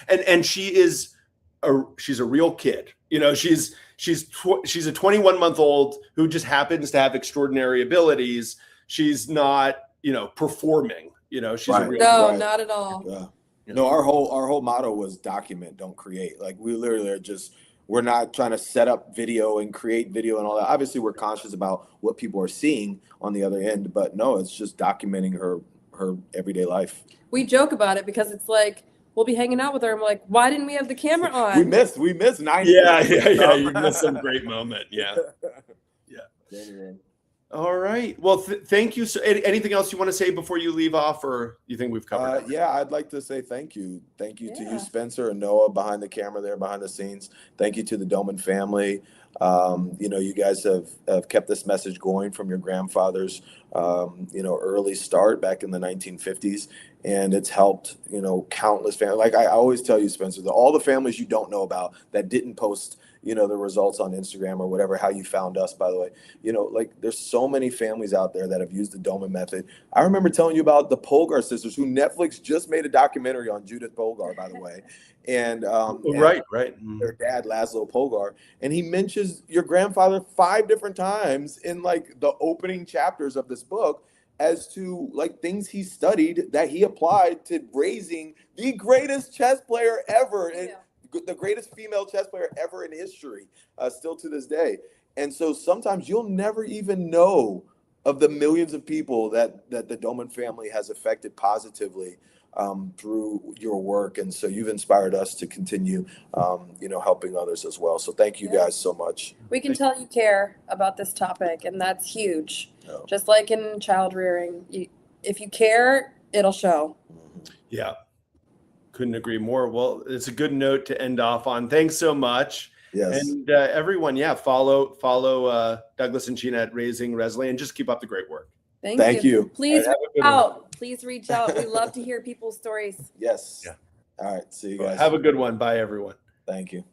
Speaker 1: and she's a real kid, she's a 21-month-old who just happens to have extraordinary abilities. She's not, performing, she's a real
Speaker 2: No, not at all.
Speaker 3: Yeah. No, our whole motto was document, don't create. Like we literally are we're not trying to set up video and create video and all that. Obviously we're conscious about what people are seeing on the other end, but no, it's just documenting her everyday life.
Speaker 2: We joke about it because it's like, we'll be hanging out with her. I'm like, why didn't we have the camera on?
Speaker 3: We missed 90.
Speaker 1: Yeah. You missed some great moment. Yeah.
Speaker 3: Anyway.
Speaker 1: All right. Well, thank you. So, anything else you want to say before you leave off, or you think we've covered everything?
Speaker 3: Yeah, I'd like to say thank you. Thank you to
Speaker 2: Yeah.
Speaker 3: you, Spencer, and Noah behind the camera there, behind the scenes. Thank you to the Doman family. You guys have kept this message going from your grandfather's, early start back in the 1950s. And it's helped, countless families. Like I always tell you, Spencer, that all the families you don't know about that didn't post, the results on Instagram or whatever, how you found us, by the way, there's so many families out there that have used the Doman method. I remember telling you about the Polgar sisters, who Netflix just made a documentary on, Judith Polgar, by the way. And
Speaker 1: Right.
Speaker 3: their dad, Laszlo Polgar, and he mentions your grandfather 5 different times in like the opening chapters of this book as to like things he studied that he applied to raising the greatest chess player ever, and the greatest female chess player ever in history, still to this day. And so sometimes you'll never even know of the millions of people that the Doman family has affected positively through your work. And so you've inspired us to continue, helping others as well. So thank you guys so much.
Speaker 2: We can tell you care about this topic, and that's huge.
Speaker 3: Yeah.
Speaker 2: Just like in child rearing, if you care, it'll show.
Speaker 1: Yeah. Couldn't agree more. Well, it's a good note to end off on. Thanks so much.
Speaker 3: Yes.
Speaker 1: And everyone, follow Douglas and Sheena at Raising Resley, and just keep up the great work.
Speaker 3: Thank you.
Speaker 2: Please reach out. Please reach out. We love to hear people's stories.
Speaker 3: Yes.
Speaker 1: Yeah.
Speaker 3: All right. See you guys.
Speaker 1: Have a good one. Bye, everyone.
Speaker 3: Thank you.